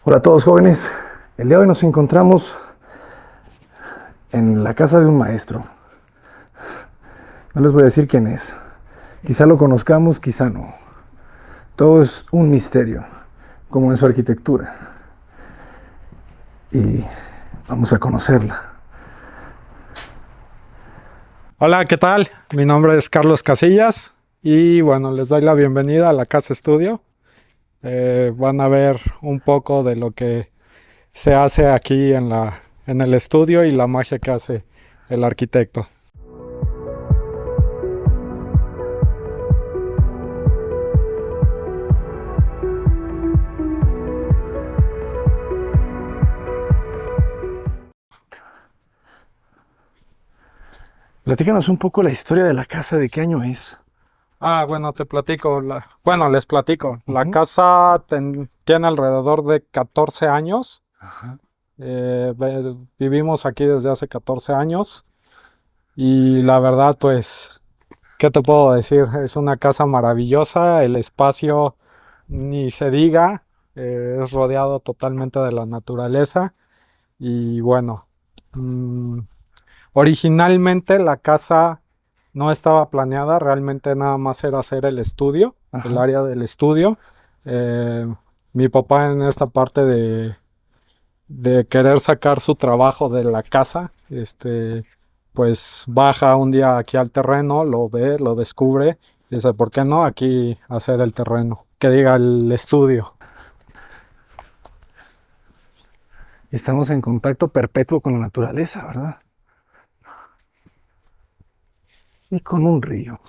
Hola a todos jóvenes, el día de hoy nos encontramos en la casa de un maestro. No les voy a decir quién es, quizá lo conozcamos, quizá no. Todo es un misterio, como en su arquitectura. Y vamos a conocerla. Hola, ¿qué tal? Mi nombre es Carlos Casillas y bueno, les doy la bienvenida a la Casa Estudio. Van a ver un poco de lo que se hace aquí en el estudio y la magia que hace el arquitecto. Platícanos un poco la historia de la casa, de qué año es. Bueno, te platico, les platico. La Ujú. casa tiene alrededor de 14 años. Ajá. Vivimos aquí desde hace 14 años y la verdad, pues, ¿qué te puedo decir? Es una casa maravillosa, el espacio ni se diga, es rodeado totalmente de la naturaleza y bueno, mm, originalmente la casa no estaba planeada, realmente nada más era hacer el estudio, el Ajá. área del estudio. Eh, Mi papá en esta parte de querer sacar su trabajo de la casa, pues baja un día aquí al terreno, lo ve, lo descubre, y dice, ¿por qué no aquí hacer el terreno? Que diga el estudio. Estamos en contacto perpetuo con la naturaleza, ¿verdad? Y con un río.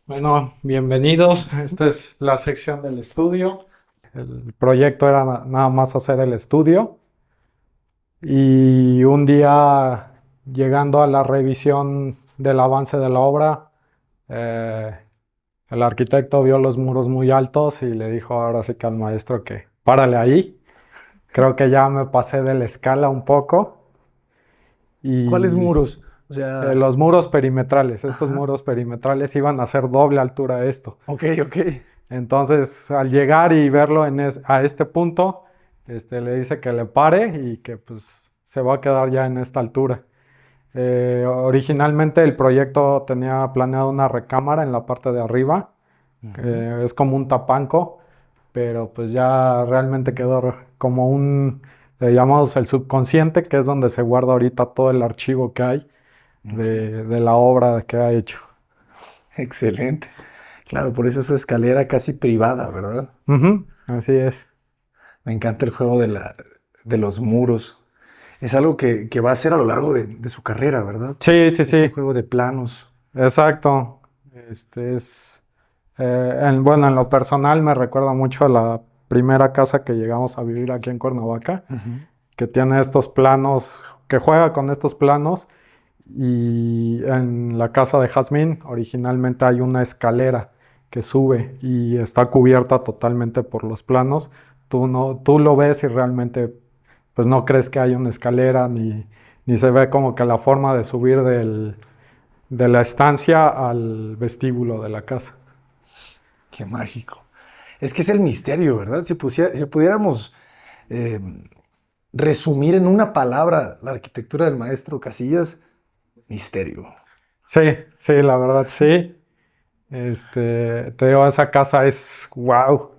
Bueno, bienvenidos. Esta es la sección del estudio. El proyecto era nada más hacer el estudio. Y un día, llegando a la revisión del avance de la obra, eh, el arquitecto vio los muros muy altos y le dijo ahora sí que al maestro que párale ahí. Creo que ya me pasé de la escala un poco. ¿Cuáles Y muros? O sea, los muros perimetrales, estos ajá. muros perimetrales iban a ser doble altura esto. Ok, ok. Entonces, al llegar y verlo a este punto, le dice que le pare y que pues se va a quedar ya en esta altura. Originalmente el proyecto tenía planeado una recámara en la parte de arriba, Ujú. que es como un tapanco, pero pues ya realmente quedó como le llamamos el subconsciente, que es donde se guarda ahorita todo el archivo que hay Ok. de la obra que ha hecho. Excelente. Claro, por eso esa escalera casi privada, ¿verdad? Ujú, así es. Me encanta el juego de los muros. Es algo que va a hacer a lo largo de su carrera, ¿verdad? Sí, sí, Este sí, juego de planos. exacto. Este es, bueno, en lo personal me recuerda mucho a la primera casa que llegamos a vivir aquí en Cuernavaca, Ujú. que tiene estos planos, que juega con estos planos. Y en la casa de Jazmín originalmente hay una escalera que sube y está cubierta totalmente por los planos. Tú lo ves y realmente pues no crees que hay una escalera ni se ve como que la forma de subir de la estancia al vestíbulo de la casa. Qué mágico. Es que es el misterio, ¿verdad? Si pudiéramos eh, resumir en una palabra la arquitectura del maestro Casillas, misterio. Sí, sí, la verdad sí. Te digo, esa casa es wow.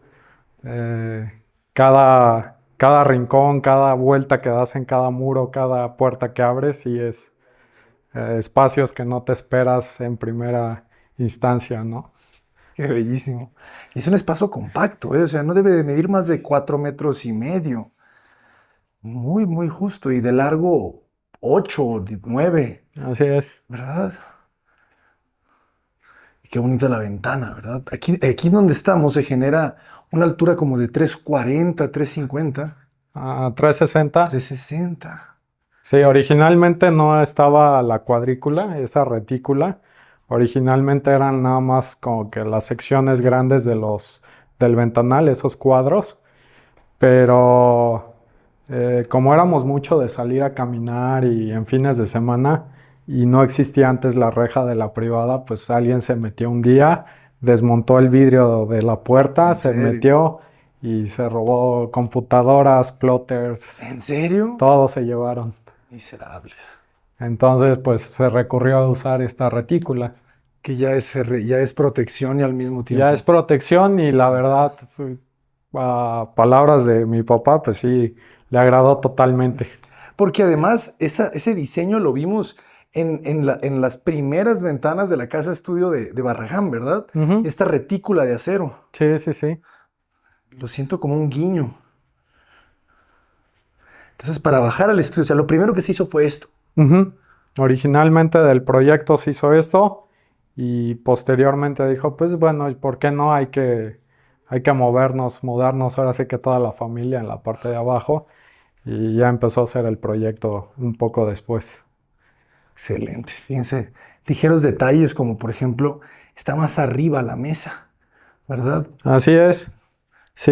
Cada rincón, cada vuelta que das en cada muro, cada puerta que abres, y es espacios que no te esperas en primera instancia, ¿no? Qué bellísimo. Y es un espacio compacto, ¿eh? O sea, no debe de medir más de 4,5 metros. Muy, muy justo. Y de largo 8, 9, Así es. ¿verdad? Qué bonita la ventana, ¿verdad? Aquí donde estamos se genera una altura como de 340, 350, 360. 360. Sí, originalmente no estaba la cuadrícula, esa retícula. Originalmente eran nada más como que las secciones grandes del ventanal, esos cuadros. Pero como éramos mucho de salir a caminar y en fines de semana y no existía antes la reja de la privada, pues alguien se metió un día, desmontó el vidrio de la puerta, ¿En se serio? metió y se robó computadoras, plotters, ¿En serio? todo se llevaron. Miserables. Entonces, pues se recurrió a usar esta retícula. Que ya es protección y al mismo Ya tiempo. es protección y la verdad, a palabras de mi papá, pues sí, le agradó totalmente. Porque además ese diseño lo vimos en las primeras ventanas de la casa estudio de Barragán, ¿verdad? Ujú. Esta retícula de acero. Sí, sí, sí. Lo siento como un guiño. Entonces, para bajar al estudio, o sea, lo primero que se hizo fue esto. Ujú. Originalmente del proyecto se hizo esto y posteriormente dijo, pues bueno, ¿por qué no? Hay que mudarnos ahora sí que toda la familia en la parte de abajo y ya empezó a hacer el proyecto un poco después. Excelente. Fíjense, ligeros detalles como por ejemplo, está más arriba la mesa, ¿verdad? Así es. Sí,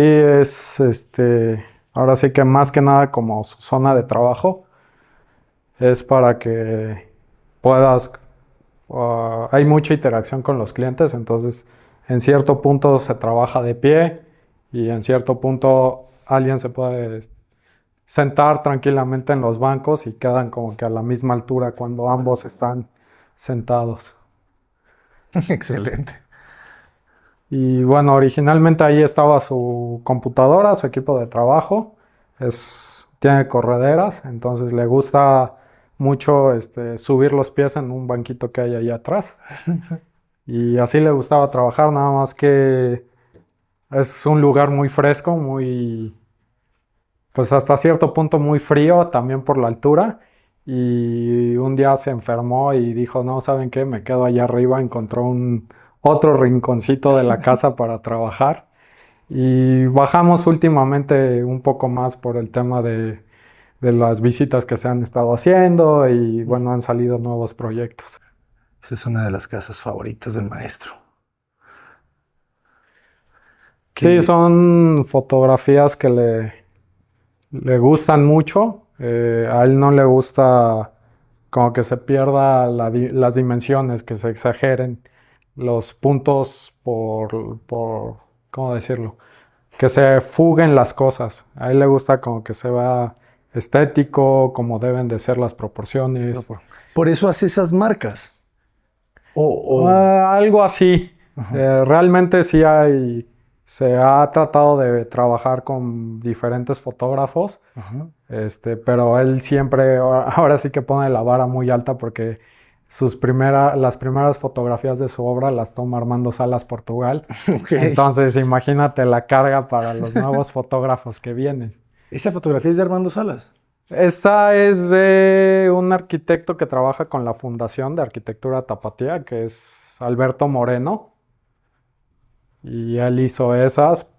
ahora sí que más que nada como su zona de trabajo es para que puedas, hay mucha interacción con los clientes, entonces en cierto punto se trabaja de pie y en cierto punto alguien se puede sentar tranquilamente en los bancos y quedan como que a la misma altura cuando ambos están sentados. Excelente. Y bueno, originalmente ahí estaba su computadora, su equipo de trabajo. Tiene correderas, entonces le gusta mucho subir los pies en un banquito que hay ahí atrás. Y así le gustaba trabajar, nada más que es un lugar muy fresco, pues hasta cierto punto muy frío, también por la altura. Y un día se enfermó y dijo, no, ¿saben qué? Me quedo allá arriba, encontró otro rinconcito de la casa para trabajar. Y bajamos últimamente un poco más por el tema de las visitas que se han estado haciendo y bueno, han salido nuevos proyectos. Esa es una de las casas favoritas del maestro. Sí, Que son fotografías que le gustan mucho. A él no le gusta como que se pierda las dimensiones, que se exageren los puntos ¿cómo decirlo? Que se fuguen las cosas. A él le gusta como que se vea estético, como deben de ser las proporciones. por eso hace esas marcas. Algo así. Ajá. Realmente se ha tratado de trabajar con diferentes fotógrafos, Ajá. pero él siempre, ahora sí que pone la vara muy alta porque las primeras fotografías de su obra las toma Armando Salas Portugal. Ok. Entonces, imagínate la carga para los nuevos fotógrafos que vienen. Esa fotografía es de Armando Salas. Esa es de un arquitecto que trabaja con la Fundación de Arquitectura Tapatía, que es Alberto Moreno. Y él hizo esas.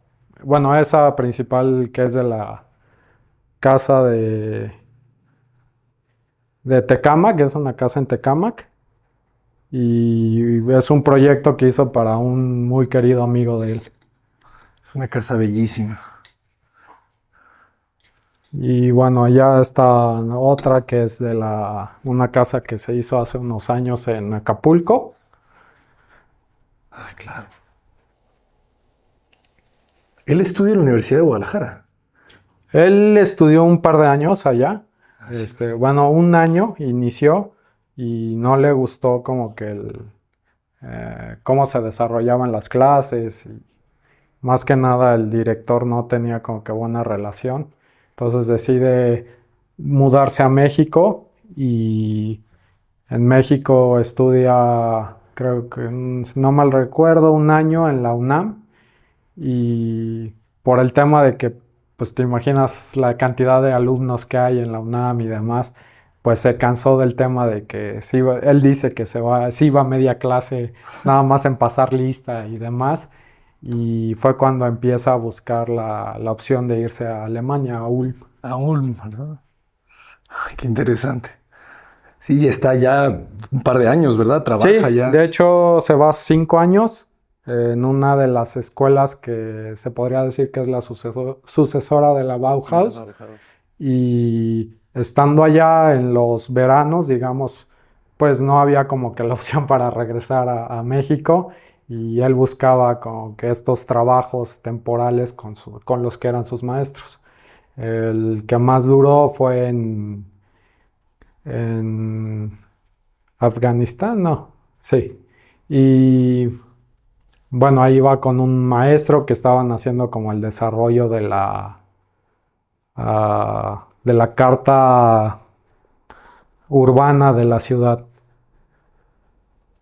Bueno, esa principal que es de la casa de Tecámac, que es una casa en Tecámac. Y es un proyecto que hizo para un muy querido amigo de él. Es una casa bellísima. Y bueno, ya está otra que es una casa que se hizo hace unos años en Acapulco. Ah, claro. Él estudia en la Universidad de Guadalajara. Él estudió un par de años allá. Sí. Bueno, un año inició y no le gustó como que cómo se desarrollaban las clases. Y más que nada el director no tenía como que buena relación. Entonces decide mudarse a México y en México estudia, creo que, si no mal recuerdo, un año en la UNAM. Y por el tema de que, pues te imaginas la cantidad de alumnos que hay en la UNAM y demás, pues se cansó del tema de que él dice que se iba a media clase nada más en pasar lista y demás. Y fue cuando empieza a buscar la opción de irse a Alemania, a Ulm. A Ulm, ¿verdad? Ay, qué interesante. Sí, está ya un par de años, ¿verdad? Trabaja Sí, ya. de hecho se va 5 años en una de las escuelas que se podría decir que es la sucesora de la Bauhaus. Y estando allá en los veranos, digamos, pues no había como que la opción para regresar a México y él buscaba como que estos trabajos temporales con los que eran sus maestros. El que más duró fue en Afganistán, no, sí. Y bueno, ahí iba con un maestro que estaban haciendo como el desarrollo de la carta urbana de la ciudad.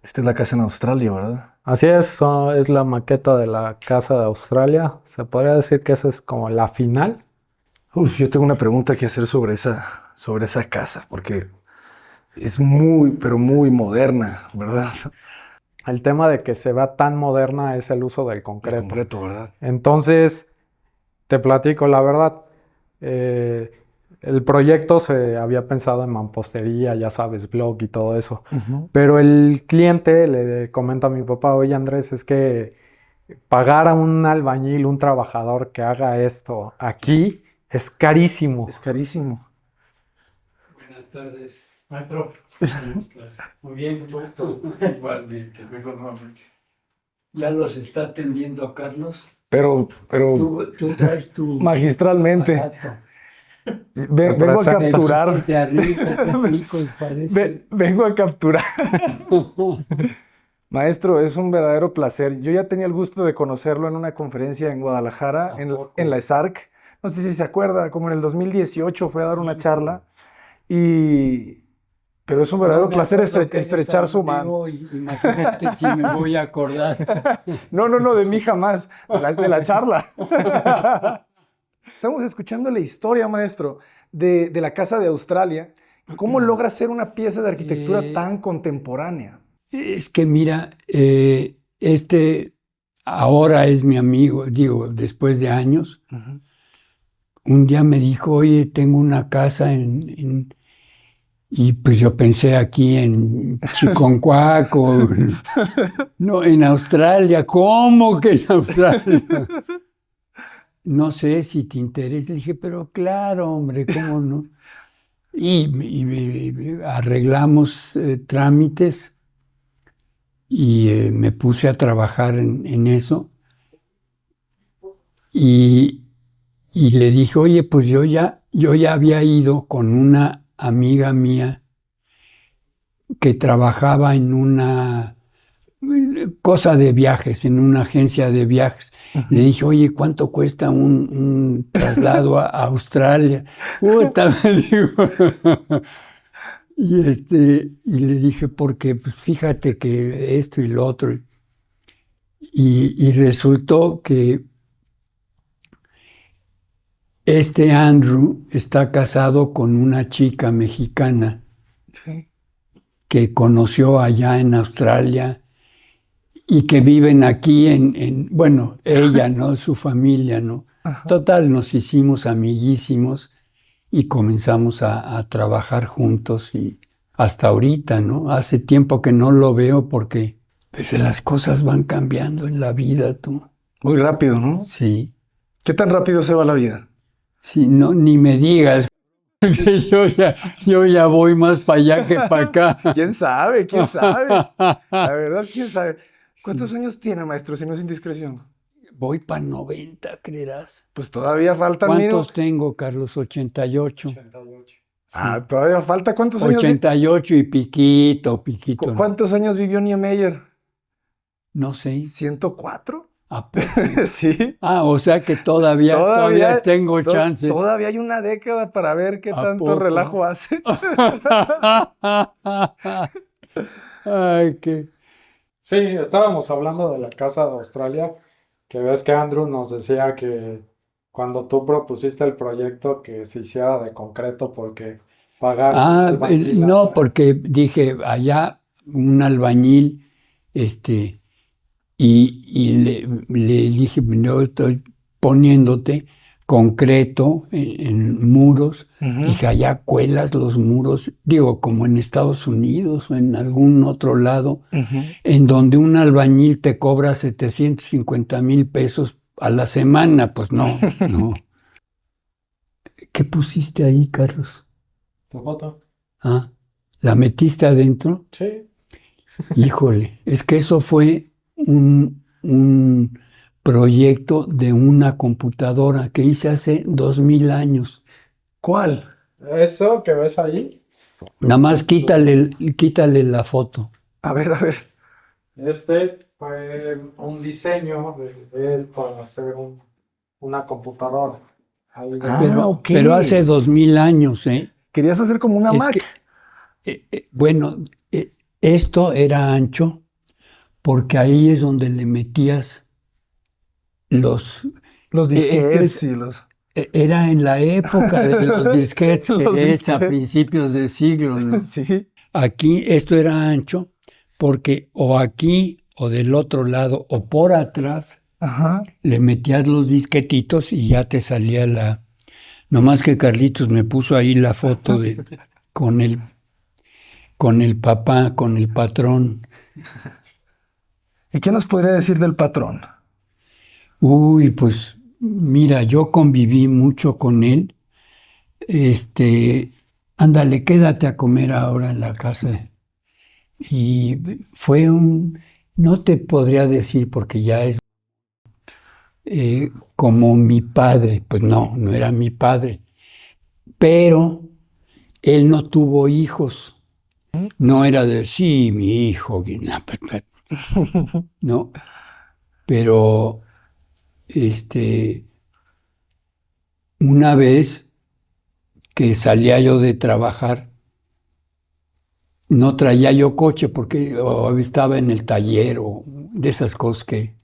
Esta es la casa en Australia, ¿verdad? Así es la maqueta de la Casa de Australia. Se podría decir que esa es como la final. Uf, yo tengo una pregunta que hacer sobre esa casa, porque es muy, pero muy moderna, ¿verdad? El tema de que se vea tan moderna es el uso del El concreto. concreto, ¿verdad? Entonces, te platico la verdad. eh, el proyecto se había pensado en mampostería, ya sabes, block y todo eso. Pero el cliente le comenta a mi papá, oye Andrés, es que pagar a un albañil, un trabajador que haga esto aquí es carísimo. Es carísimo. Buenas tardes. Maestro, muy bien, mucho gusto. Igualmente, vengo nuevamente. ¿Ya los está atendiendo Carlos? Pero Tú traes tu magistralmente. aparato. Vengo a capturar. Desde arriba, de picos, parece. Vengo a capturar. Maestro, es un verdadero placer. Yo ya tenía el gusto de conocerlo en una conferencia en Guadalajara, ¿A en poco? la ESARC. No sé si se acuerda, como en el 2018 fue a dar una charla. Pero es un verdadero No me placer acuerdo que estrechar su desarrolló, mano. Imagínate si me voy a acordar. No, de mí jamás, de la charla. Estamos escuchando la historia, maestro, de la Casa de Australia. ¿Cómo logra ser una pieza de arquitectura tan contemporánea? Es que mira, ahora es mi amigo, digo, después de años. Un día me dijo, oye, tengo una casa y pues yo pensé aquí en Chiconcuac o no, en Australia. ¿Cómo que en Australia? No sé si te interesa. Le dije, pero claro, hombre, ¿cómo no? Y arreglamos trámites y me puse a trabajar en eso. Y le dije, oye, pues yo ya había ido con una amiga mía que trabajaba en una cosa de viajes, en una agencia de viajes. Le dije, oye, ¿cuánto cuesta un traslado a Australia? También digo. Y le dije, porque pues, fíjate que esto y lo otro. Y resultó que Andrew está casado con una chica mexicana que conoció allá en Australia y que viven aquí bueno, ella, ¿no? Su familia, ¿no? Total, nos hicimos amiguísimos y comenzamos a trabajar juntos y hasta ahorita, ¿no? Hace tiempo que no lo veo porque pues, las cosas van cambiando en la vida, tú. Muy rápido, ¿no? Sí. ¿Qué tan rápido se va la vida? Sí, no, ni me digas, que yo ya voy más para allá que para acá. ¿Quién sabe? ¿Quién sabe? La verdad, ¿quién sabe? ¿Cuántos años tiene, maestro, si no es indiscreción? Voy para 90, creerás. Pues todavía falta ¿Cuántos tengo, Carlos? 88. 88. Ah, todavía falta. ¿Cuántos años? 88 y piquito. ¿No? ¿Cuántos años vivió Niemeyer? No sé. ¿104? ¿A poco? Sí. O sea que todavía tengo chance. Todavía hay una década para ver qué tanto poco? relajo hace. Ay, qué. Sí, estábamos hablando de la Casa de Australia, que ves que Andrew nos decía que cuando tú propusiste el proyecto que se hiciera de concreto porque pagar albañil. No, porque dije, allá un albañil, le dije, yo estoy poniéndote concreto en muros. Dije, allá cuelas los muros, digo, como en Estados Unidos o en algún otro lado, en donde un albañil te cobra 750,000 pesos a la semana. Pues no, no. ¿Qué pusiste ahí, Carlos? ¿Tu foto? Ah, ¿la metiste adentro? Sí. Híjole, es que eso fue un proyecto de una computadora que hice hace 2000 años. ¿Cuál? Eso que ves ahí. Nada más quítale la foto. A ver, a ver. Este fue un diseño de él para hacer una computadora. Ahí ves. Ok. Pero hace 2000 años, ¿eh? Querías hacer como una Es Mac. Bueno, esto era ancho porque ahí es donde le metías los disquetes y los... Era en la época de los disquetes, Los que es a disquetes. principios del siglo, ¿no? Sí. Aquí esto era ancho porque o aquí o del otro lado o por atrás Ajá. le metías los disquetitos y ya te salía la... Nomás que Carlitos me puso ahí la foto con el papá, con el patrón. ¿Y qué nos podría decir del patrón? Uy, pues mira, yo conviví mucho con él. Ándale, quédate a comer ahora en la casa. Y fue no te podría decir porque ya es como mi padre. Pues no era mi padre. Pero él no tuvo hijos. No era de, sí, mi hijo. No, pero una vez que salía yo de trabajar, no traía yo coche porque estaba en el taller o de esas cosas que...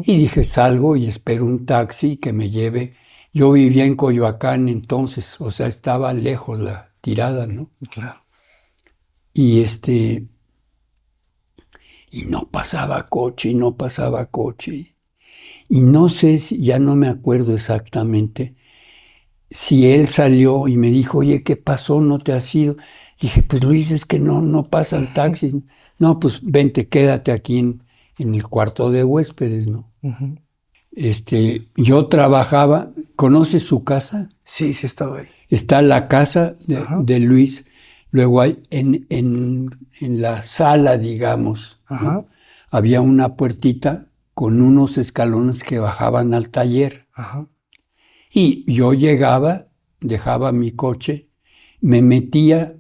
Y dije, salgo y espero un taxi que me lleve. Yo vivía en Coyoacán entonces, o sea, estaba lejos la tirada, ¿no? Claro. Y y no pasaba coche, y no pasaba coche. Y no sé si, ya no me acuerdo exactamente, si él salió y me dijo, oye, ¿qué pasó? ¿No te has ido? Dije, pues Luis, es que no pasan taxis. No, pues vente, quédate aquí en el cuarto de huéspedes, ¿no? Yo trabajaba, ¿conoces su casa? Sí, sí he estado ahí. Está la casa de Luis, luego hay en la sala, digamos, ¿no? Había una puertita con unos escalones que bajaban al taller. Ajá. Y yo llegaba, dejaba mi coche, me metía,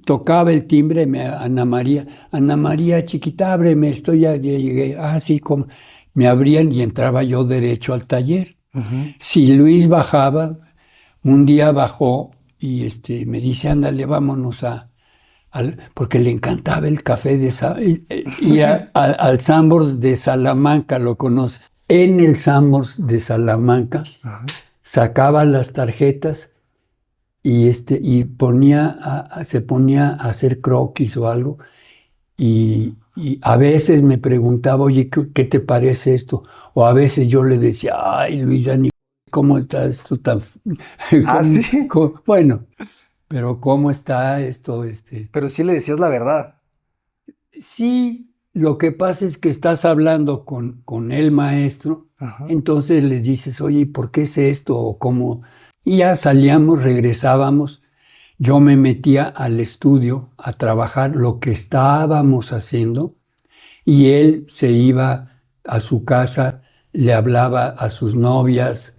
tocaba el timbre, Ana María, chiquita, ábreme, ya llegué. Sí, como me abrían y entraba yo derecho al taller. Si Luis bajaba, un día bajó y me dice, ándale, vámonos porque le encantaba el café al Sambors de Salamanca, ¿lo conoces? En el Sambors de Salamanca sacaba las tarjetas y se ponía a hacer croquis o algo y a veces me preguntaba, oye, ¿qué te parece esto? O a veces yo le decía, ay, Luis, ¿cómo está esto tan... ¿Sí? Bueno, pero ¿cómo está esto? Pero sí le decías la verdad. Sí, lo que pasa es que estás hablando con el maestro, entonces le dices, oye, ¿por qué es esto? O cómo. Y ya salíamos, regresábamos. Yo me metía al estudio a trabajar lo que estábamos haciendo y él se iba a su casa, le hablaba a sus novias.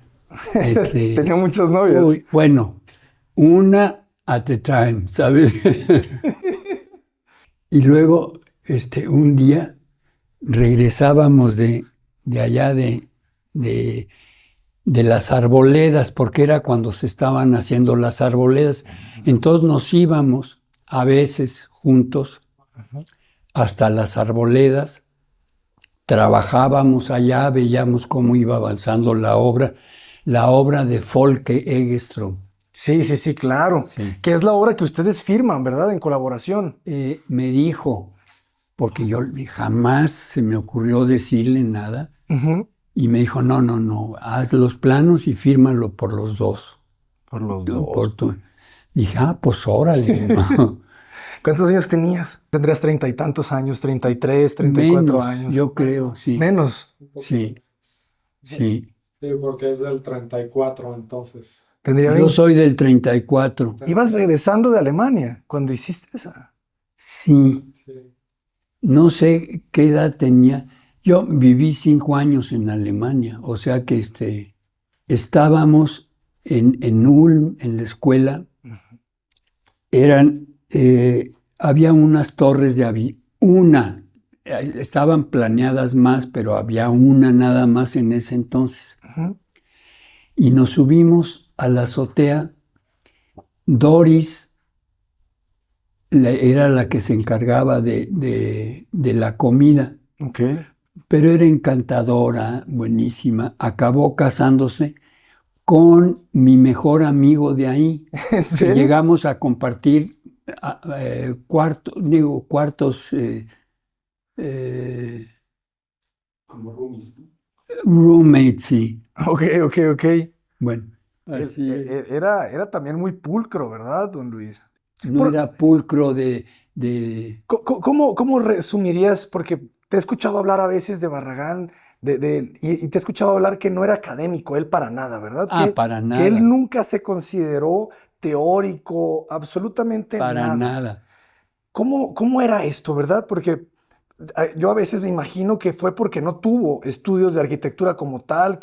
Tenía muchas novias. Bueno, una at a time, ¿sabes? Y luego, un día regresábamos de allá de las arboledas, porque era cuando se estaban haciendo las arboledas. Entonces nos íbamos a veces juntos hasta las arboledas, trabajábamos allá, veíamos cómo iba avanzando la obra de Folke Eggeström. Sí, sí, sí, claro. Sí. Que es la obra que ustedes firman, ¿verdad? En colaboración. Me dijo, porque yo jamás se me ocurrió decirle nada, Ujú. y me dijo, no, no, no, haz los planos y fírmalo por los dos. Por los Yo, dos. Dije, pues órale, ¿no? ¿Cuántos años tenías? Tendrías 30 y tantos años, 33, 34 Menos, años. yo creo, sí, Menos. sí, sí. Sí, porque es del 34, entonces. Tendría Yo 20. soy del 34. Ibas regresando de Alemania cuando hiciste esa. Sí, Sí. no sé qué edad tenía. Yo viví 5 años en Alemania, o sea que estábamos en Ulm, en la escuela. Había unas torres de estaban planeadas más, pero había una nada más en ese entonces. Ujú. Y nos subimos a la azotea. Doris era la que se encargaba de la comida, Ok. pero era encantadora, buenísima. Acabó casándose con mi mejor amigo de ahí. ¿En Y serio? llegamos a compartir cuartos, roommates, sí. Ok, ok, ok. Bueno, así Era también muy pulcro, ¿verdad, don Luis? no Por- era pulcro de ¿Cómo resumirías? Porque te he escuchado hablar a veces de Barragán y te he escuchado hablar que no era académico, él para nada, ¿verdad? para Que él nada, nunca se consideró teórico, absolutamente para nada. nada. ¿Cómo era esto, verdad? Porque yo a veces me imagino que fue porque no tuvo estudios de arquitectura como tal,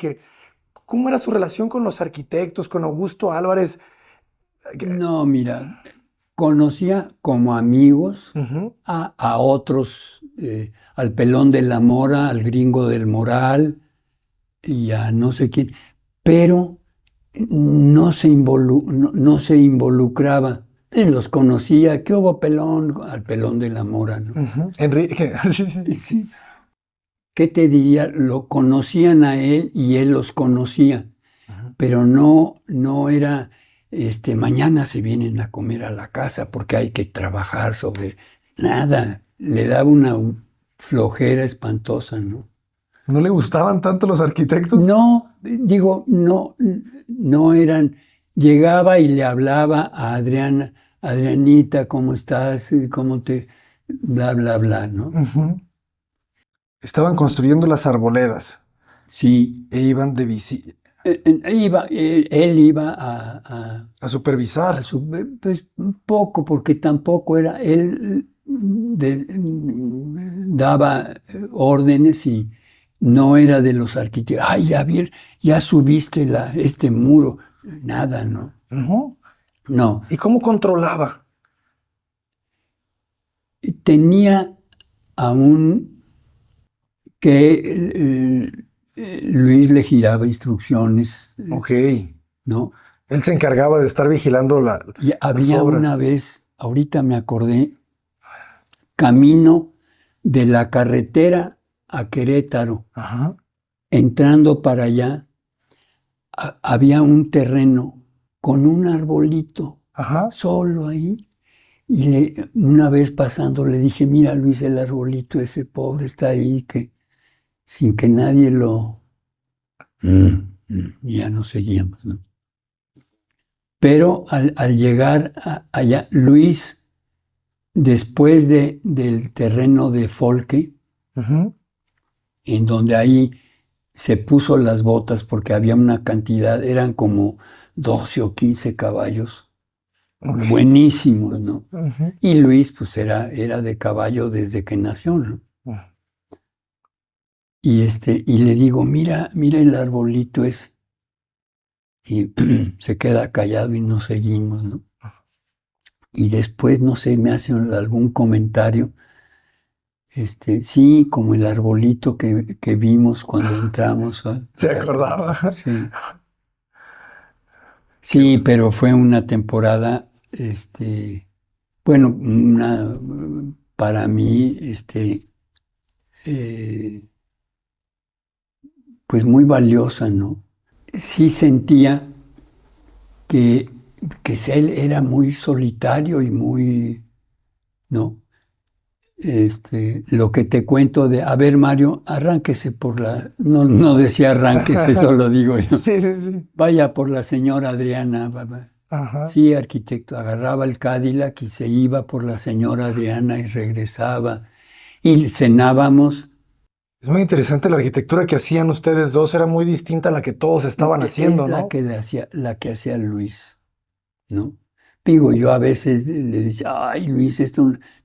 ¿cómo era su relación con los arquitectos, con Augusto Álvarez? No, mira, conocía como amigos Ujú, a otros, al Pelón de la Mora, al Gringo del Moral y a no sé quién, pero no se involucraba. Los conocía, ¿qué hubo Pelón? Al Pelón de la Mora, ¿no? ujú. Enrique, sí, sí. Sí. ¿Qué te diría? Lo conocían a él y él los conocía, Ujú. pero no era, mañana se vienen a comer a la casa porque hay que trabajar sobre nada. Le daba una flojera espantosa, ¿no? ¿No le gustaban tanto los arquitectos? No, digo, no eran. Llegaba y le hablaba a Adriana, Adrianita, ¿cómo estás? ¿Cómo te...? Bla, bla, bla, ¿no? Ujú. Estaban construyendo las arboledas Sí. e iban de visita Él iba a supervisar. pues un poco, porque tampoco era, él daba órdenes y no era de los arquitectos. Ay, Javier, ya subiste este muro. Nada, ¿no? Ujú. No. ¿Y cómo controlaba? Tenía aún que Luis le giraba instrucciones, Ok. ¿no? Él se encargaba de estar vigilando Y las había una obras. vez, ahorita me acordé, camino de la carretera a Querétaro, Ajá. entrando para allá, había un terreno con un arbolito Ajá. solo ahí. Y una vez pasando le dije, mira Luis, el arbolito ese pobre está ahí, que sin que nadie lo... Y ya nos seguíamos, ¿no? Pero al llegar allá, Luis, después del terreno de Folque, Ujú. en donde ahí se puso las botas porque había una cantidad, eran como 12 o 15 caballos, Ok. buenísimos, ¿no? Ujú. Y Luis, pues era de caballo desde que nació, ¿no? Y le digo, mira el arbolito ese. Y se queda callado y nos seguimos, ¿no? Y después, no sé, me hace algún comentario. Sí, como el arbolito que vimos cuando entramos. Se acordaba. Sí. Sí, pero fue una temporada, bueno, para mí, eh, pues muy valiosa, ¿no? Sí sentía que que él era muy solitario y muy, ¿no? Lo que te cuento de, a ver, Mario, arránquese por la, no decía arránquese, eso lo digo yo. Sí, sí, sí. Vaya por la señora Adriana. Ajá. Sí, arquitecto, agarraba el Cadillac y se iba por la señora Adriana y regresaba. Y cenábamos. Es muy interesante la arquitectura que hacían ustedes dos, era muy distinta a la que todos estaban haciendo, Es ¿no? la que hacía Luis, ¿no? Digo, yo a veces le decía, ay, Luis,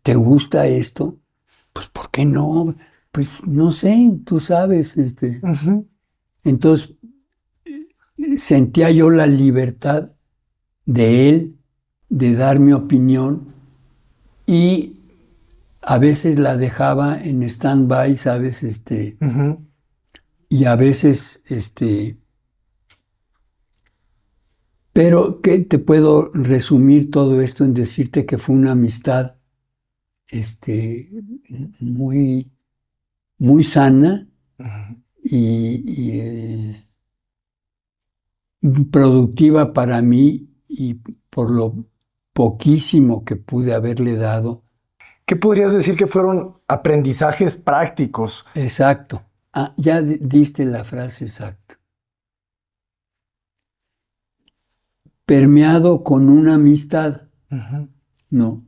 ¿te gusta esto? Pues, ¿por qué no? Pues, no sé, tú sabes, Ujú. Entonces, sentía yo la libertad de él de dar mi opinión y a veces la dejaba en stand-by, ¿sabes? Ujú. Y a veces, pero ¿qué te puedo resumir todo esto en decirte que fue una amistad, muy, muy sana Ujú. y productiva para mí y por lo poquísimo que pude haberle dado. ¿Qué podrías decir que fueron aprendizajes prácticos? Exacto. Ah, ya diste la frase exacta. Permeado con una amistad, Ujú. no.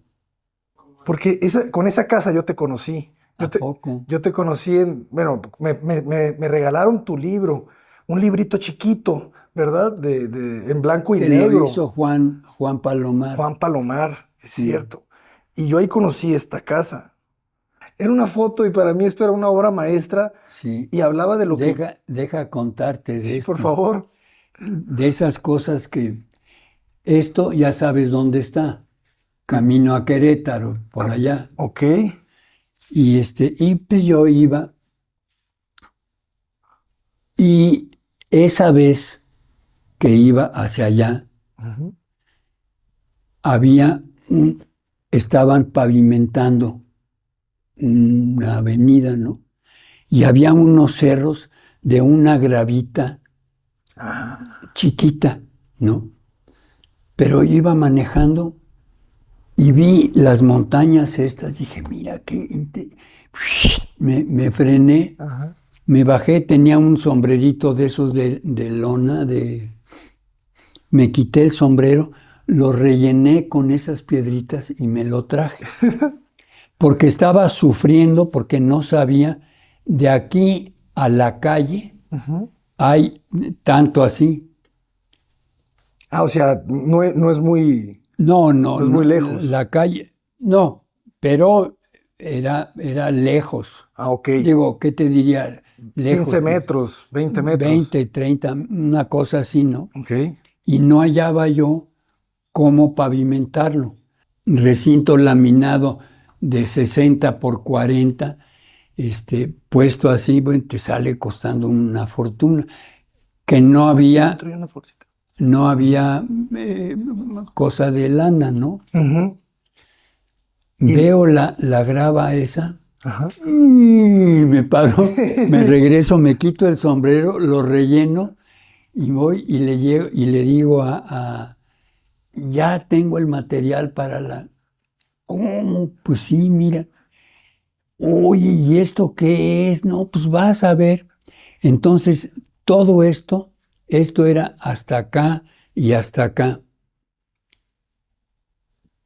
Porque con esa casa yo te conocí. ¿A poco? Yo te conocí bueno, me regalaron tu libro, un librito chiquito, ¿verdad? En blanco y Que lo negro. hizo Juan Palomar. Juan Palomar, es Sí. cierto. Y yo ahí conocí esta casa. Era una foto y para mí esto era una obra maestra Sí. y hablaba de lo que... Deja contarte de Sí, esto. por favor. De esas cosas que... Esto ya sabes dónde está. Camino a Querétaro, por allá. Ok. Y pues yo iba. Y esa vez que iba hacia allá, Ujú. estaban pavimentando una avenida, ¿no? Y había unos cerros de una gravita Ah, chiquita, ¿no? Pero yo iba manejando y vi las montañas estas, dije, mira, me frené, ajá. me bajé, tenía un sombrerito de esos de lona, me quité el sombrero, lo rellené con esas piedritas y me lo traje. Porque estaba sufriendo, porque no sabía, de aquí a la calle Ujú. hay tanto así. Ah, o sea, no es muy... No, No es muy lejos. la calle, no, pero era lejos. Ah, ok. Digo, ¿qué te diría? Lejos. 15 metros, 20 metros. 20, 30, una cosa así, ¿no? Ok. Y no hallaba yo cómo pavimentarlo. Recinto laminado de 60 por 40, puesto así, bueno, te sale costando una fortuna. Que no había, Traía unas bolsitas. no había cosa de lana, ¿no? Ujú. Veo la grava esa Ajá. y me paro, me regreso, me quito el sombrero, lo relleno y voy y le digo ya tengo el material para la... ¿Cómo? Pues sí, mira. Oye, ¿y esto qué es? No, pues vas a ver. Entonces, todo esto era hasta acá y hasta acá,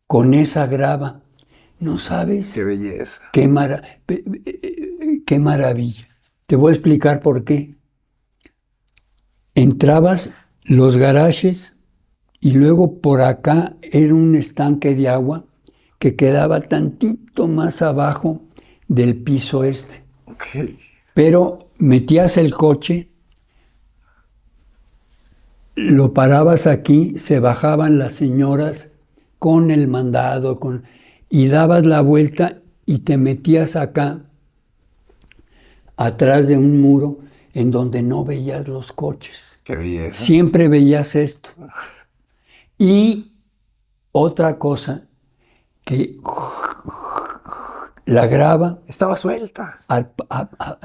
con esa grava. No sabes Qué belleza. qué maravilla. Te voy a explicar por qué. Entrabas los garajes y luego por acá era un estanque de agua que quedaba tantito más abajo del piso este. Ok. Pero metías el coche, lo parabas aquí, se bajaban las señoras con el mandado, y dabas la vuelta y te metías acá, atrás de un muro, en donde no veías los coches. Qué belleza. Siempre veías esto. Y otra cosa, que la grava, Estaba suelta.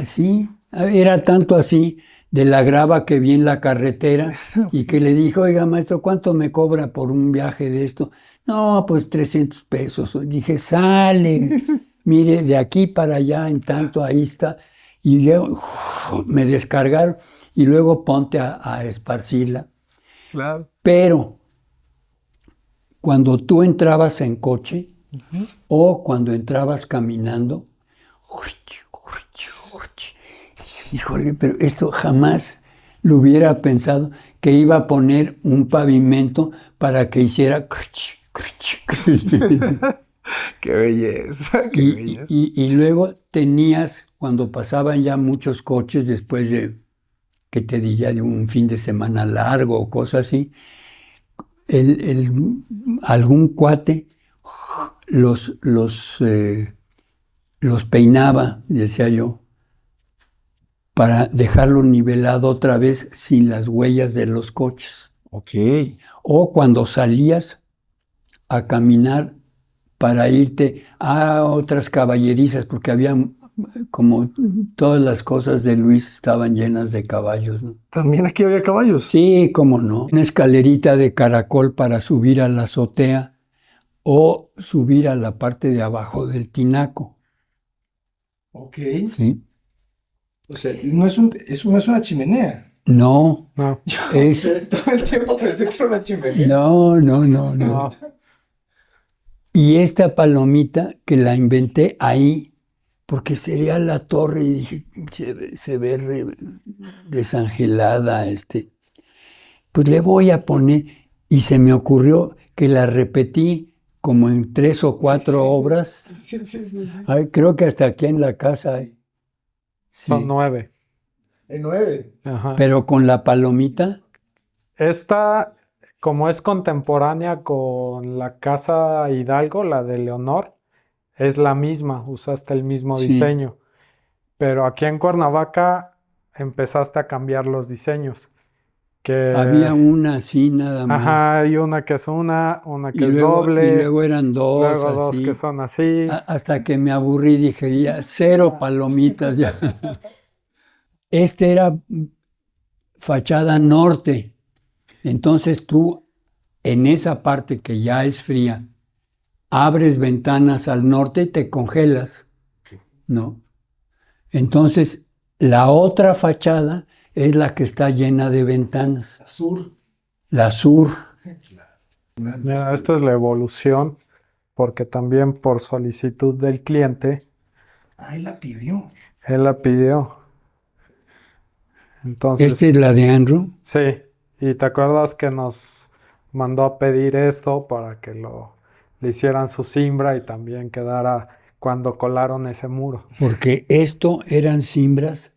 sí, era tanto así de la grava que vi en la carretera y que le dijo, oiga, maestro, ¿cuánto me cobra por un viaje de esto? No, pues 300 pesos. Dije, sale, mire, de aquí para allá, en tanto, ahí está. Y yo, me descargaron y luego ponte a esparcirla. Claro. Pero cuando tú entrabas en coche o cuando entrabas caminando, híjole, pero esto jamás lo hubiera pensado que iba a poner un pavimento para que hiciera... Qué belleza, qué belleza. Y luego tenías, cuando pasaban ya muchos coches después de, que te diría, de un fin de semana largo o cosas así, algún cuate los peinaba, decía yo, para dejarlo nivelado otra vez sin las huellas de los coches. Ok. O cuando salías a caminar para irte a otras caballerizas, porque había, como todas las cosas de Luis estaban llenas de caballos, ¿no? ¿También aquí había caballos? Sí, cómo no. Una escalerita de caracol para subir a la azotea o subir a la parte de abajo del tinaco. Ok. ¿Sí? O sea, no es una chimenea. No, No, es... Todo el tiempo pensé que era una chimenea. No. Y esta palomita que la inventé ahí, porque sería la torre, y dije, se ve desangelada, pues le voy a poner, y se me ocurrió que la repetí como en 3 o 4 obras. Sí. Ay, creo que hasta aquí en la casa hay. Sí. son 9. En 9. Ajá. Pero con la palomita, Esta, como es contemporánea con la Casa Hidalgo, la de Leonor, es la misma, usaste el mismo Sí. diseño. Pero aquí en Cuernavaca empezaste a cambiar los diseños. Que, había una así nada más. ajá, hay una que es una y que es luego, doble, y luego eran dos, luego dos así. que son así. Hasta que me aburrí, dije, ya, 0 palomitas ya. Era fachada norte. Entonces tú, en esa parte que ya es fría, abres ventanas al norte y te congelas, ¿no? Entonces, la otra fachada es la que está llena de ventanas. Sur. La sur. Mira, esta es la evolución, porque también por solicitud del cliente, Ahí la pidió. él la pidió. Entonces, Esta es la de Andrew. sí, y te acuerdas que nos mandó a pedir esto para que le hicieran su cimbra y también quedara cuando colaron ese muro. Porque esto eran cimbras.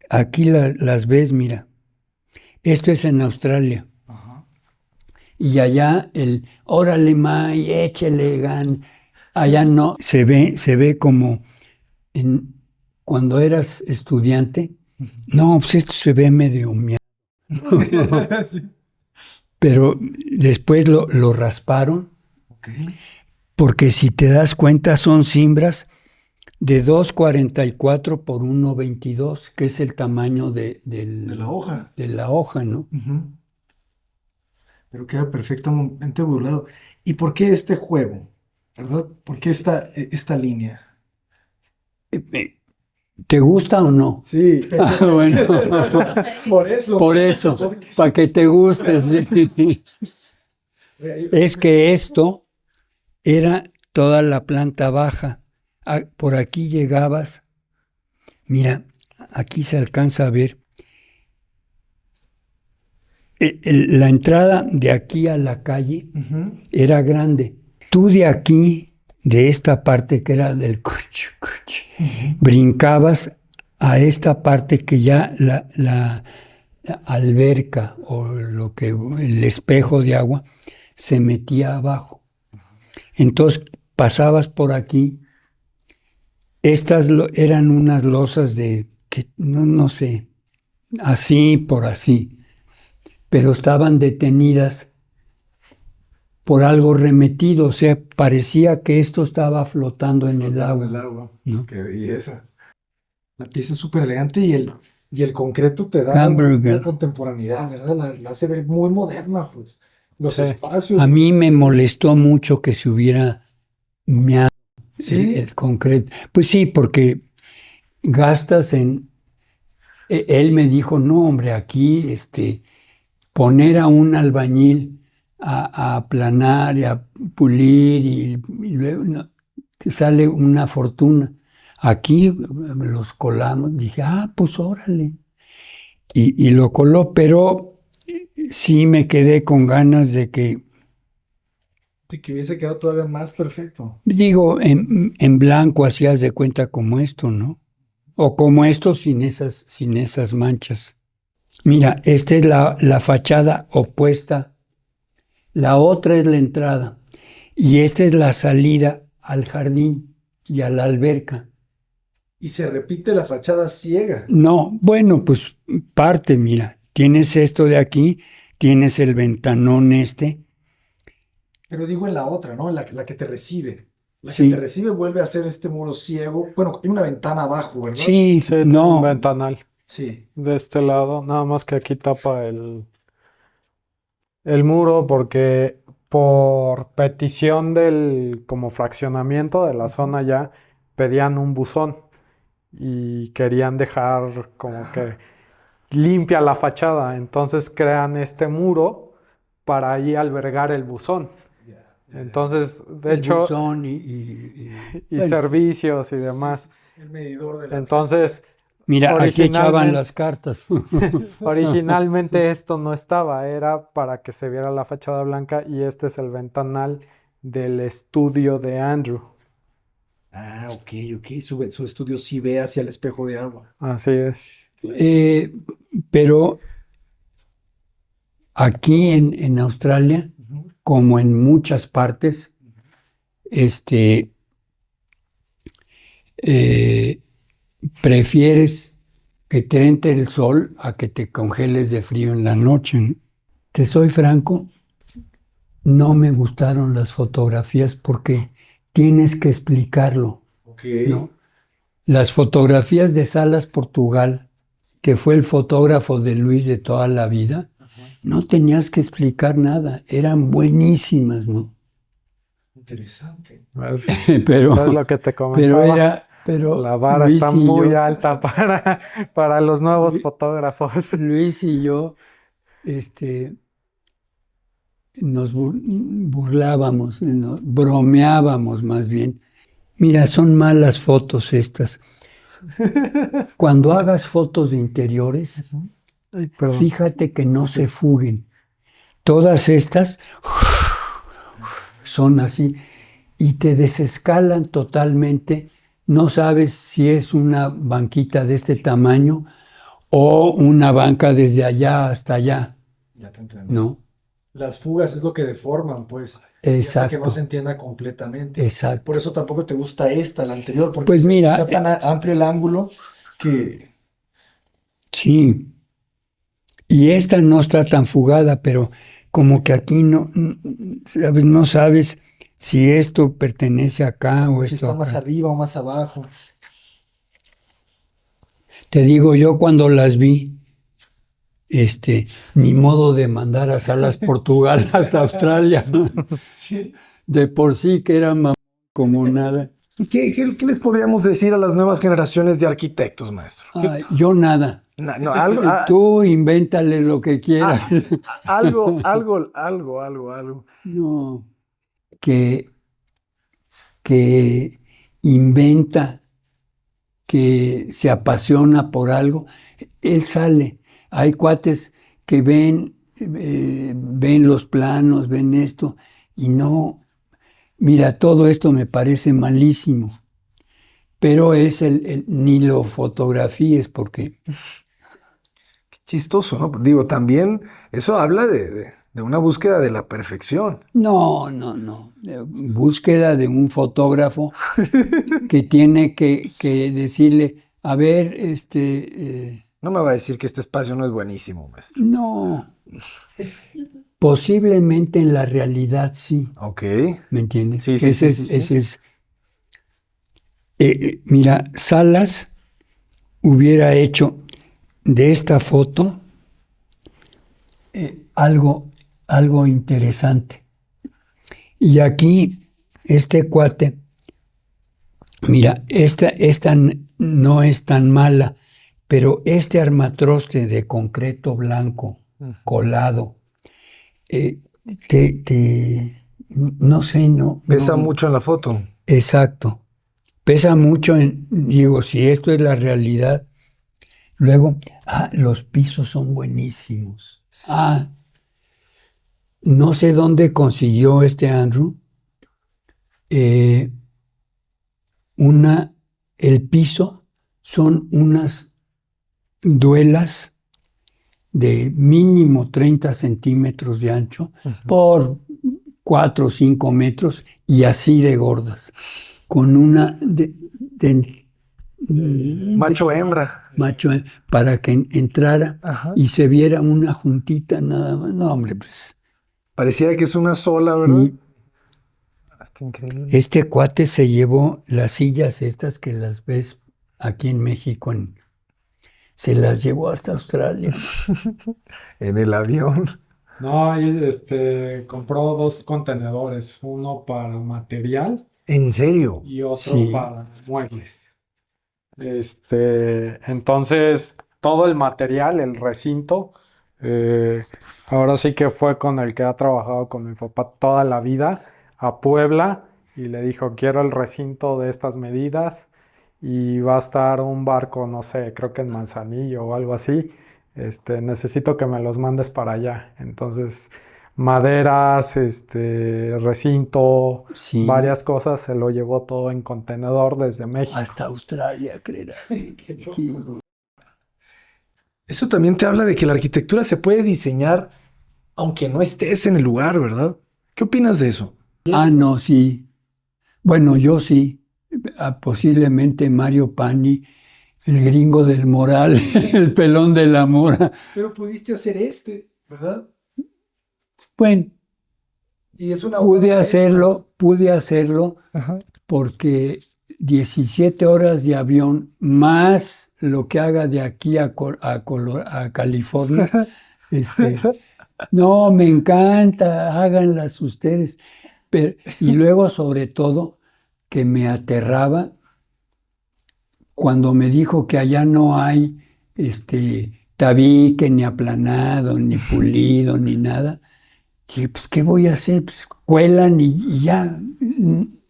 Aquí las ves, mira. Esto es en Australia. Ajá. Y allá órale, May, échele gan. Allá no. Se ve como cuando eras estudiante. No, pues esto se ve medio miado. Sí. Pero después lo rasparon, Ok. porque si te das cuenta son cimbras de 2,44 por 1,22, que es el tamaño de la hoja. de la hoja, ¿no? Uh-huh. Pero queda perfectamente burlado. ¿Y por qué este juego? ¿Verdad? ¿Por qué esta línea? ¿Te gusta o no? Sí. Bueno, Por eso. por eso, para que te guste. Sí. Es que esto era toda la planta baja. Por aquí llegabas. Mira, aquí se alcanza a ver. La entrada de aquí a la calle era grande. Tú de aquí, de esta parte que era del brincabas a esta parte que ya la alberca o el espejo de agua se metía abajo. Entonces pasabas por aquí. Estas eran unas losas que no sé, así por así, pero estaban detenidas por algo remetido, o sea, parecía que esto estaba flotando en el agua. El agua. ¿No? Qué belleza. La pieza es súper elegante y Y el concreto te da Hamburger. la contemporaneidad, ¿verdad? La hace ver muy moderna, pues. Los Sí. espacios. A mí me molestó mucho que se hubiera meado Sí. el concreto. Pues sí, porque gastas en... Él me dijo, no, hombre, aquí poner a un albañil a aplanar y a pulir y luego te sale una fortuna. Aquí los colamos. Dije, pues órale. Y lo coló, pero sí me quedé con ganas de que, De que hubiese quedado todavía más perfecto. digo, en blanco hacías de cuenta como esto, ¿no? O como esto sin esas manchas. Mira, esta es la fachada opuesta. La otra es la entrada. Y esta es la salida al jardín y a la alberca. Y se repite la fachada ciega. No, bueno, pues parte, mira. Tienes esto de aquí, tienes el ventanón Pero digo en la otra, ¿no? La que te recibe. La Sí. que te recibe vuelve a ser este muro ciego. Bueno, hay una ventana abajo, ¿verdad? Sí, Sí, tiene un no. ventanal Sí. de este lado, nada más que aquí tapa el muro porque por petición del como fraccionamiento de la zona ya pedían un buzón y querían dejar como que limpia la fachada, entonces crean este muro para ahí albergar el buzón. Entonces, de El hecho, buzón y bueno, servicios y demás. El medidor de la... Entonces, mira, aquí echaban originalmente- las cartas. originalmente esto no estaba, era para que se viera la fachada blanca y este es el ventanal del estudio de Andrew. Ok. Su estudio sí ve hacia el espejo de agua. Así es. Pero aquí en Australia, como en muchas partes, prefieres que te entre el sol a que te congeles de frío en la noche, ¿no? Te soy franco, no me gustaron las fotografías porque tienes que explicarlo, Ok. ¿no? Las fotografías de Salas Portugal, que fue el fotógrafo de Luis de toda la vida, no tenías que explicar nada, eran buenísimas, ¿no? Interesante. Es Pero, lo que te comentaba. pero La vara Luis está y muy yo, alta para los nuevos fotógrafos. Luis y yo, nos burlábamos, bromeábamos más bien. Mira, son malas fotos estas. Cuando hagas fotos de interiores, Ay, perdón. fíjate que no se fuguen. Todas estas son así y te desescalan totalmente. No sabes si es una banquita de este tamaño o una banca desde allá hasta allá, Ya te entiendo. ¿no? Las fugas es lo que deforman, pues. Y hace Exacto. que no se entienda completamente. Exacto. Por eso tampoco te gusta esta, la anterior, porque Pues mira, está tan amplio el ángulo que... Sí. Y esta no está tan fugada, pero como que aquí no sabes si esto pertenece acá o si esto está más acá. arriba o más abajo. Te digo, yo cuando las vi, ni modo de mandar a Salas Portugal hasta Australia. Sí. De por sí que era como nada. ¿Y qué les podríamos decir a las nuevas generaciones de arquitectos, maestro? Ay, yo nada. Algo, Tú invéntale lo que quieras. algo. No, que inventa, que se apasiona por algo, él sale. Hay cuates que ven los planos, ven esto, y no, mira, todo esto me parece malísimo, pero es ni lo fotografíes porque... Chistoso, ¿no? Digo, también eso habla de una búsqueda de la perfección. No. Búsqueda de un fotógrafo que tiene que decirle, a ver, No me va a decir que este espacio no es buenísimo, maestro. no. Posiblemente en la realidad sí, Ok. ¿me entiendes? Sí, Que sí, ese es. Mira, Salas hubiera hecho de esta foto algo interesante. Y aquí, este cuate, mira, esta no es tan mala, pero este armatroste de concreto blanco colado, no sé, no. Pesa mucho en la foto. Exacto. Pesa mucho digo, si esto es la realidad. Luego, los pisos son buenísimos. No sé dónde consiguió Andrew. El piso son unas duelas de mínimo 30 centímetros de ancho por 4 o 5 metros y así de gordas, con una macho-hembra. Para que entrara y se viera una juntita nada más. No, hombre, pues. Pareciera que es una sola, ¿verdad? Sí. Está increíble. Este cuate se llevó las sillas estas que las ves aquí en México, se las llevó hasta Australia. En el avión. No, y compró 2 contenedores, uno para material ¿En serio? y otro Sí. para muebles. Entonces, todo el material, el recinto, ahora sí que fue con el que ha trabajado con mi papá toda la vida a Puebla y le dijo, quiero el recinto de estas medidas y va a estar un barco, no sé, creo que en Manzanillo o algo así. Necesito que me los mandes para allá. Entonces, maderas, recinto, Sí. varias cosas, se lo llevó todo en contenedor desde México. Hasta Australia, creerás. Eso también te habla de que la arquitectura se puede diseñar aunque no estés en el lugar, ¿verdad? ¿Qué opinas de eso? No, sí. Bueno, yo sí. Posiblemente Mario Pani, el gringo del Moral, el pelón de la Mora. Pero pudiste hacer ¿verdad? Bueno, Y es una pude obra hacerlo Ajá. porque 17 horas de avión más lo que haga de aquí a California. No, me encanta, háganlas ustedes. Y luego, sobre todo, que me aterraba cuando me dijo que allá no hay tabique, ni aplanado, ni pulido, ni nada. Dije, pues, ¿qué voy a hacer? Pues, cuelan y ya.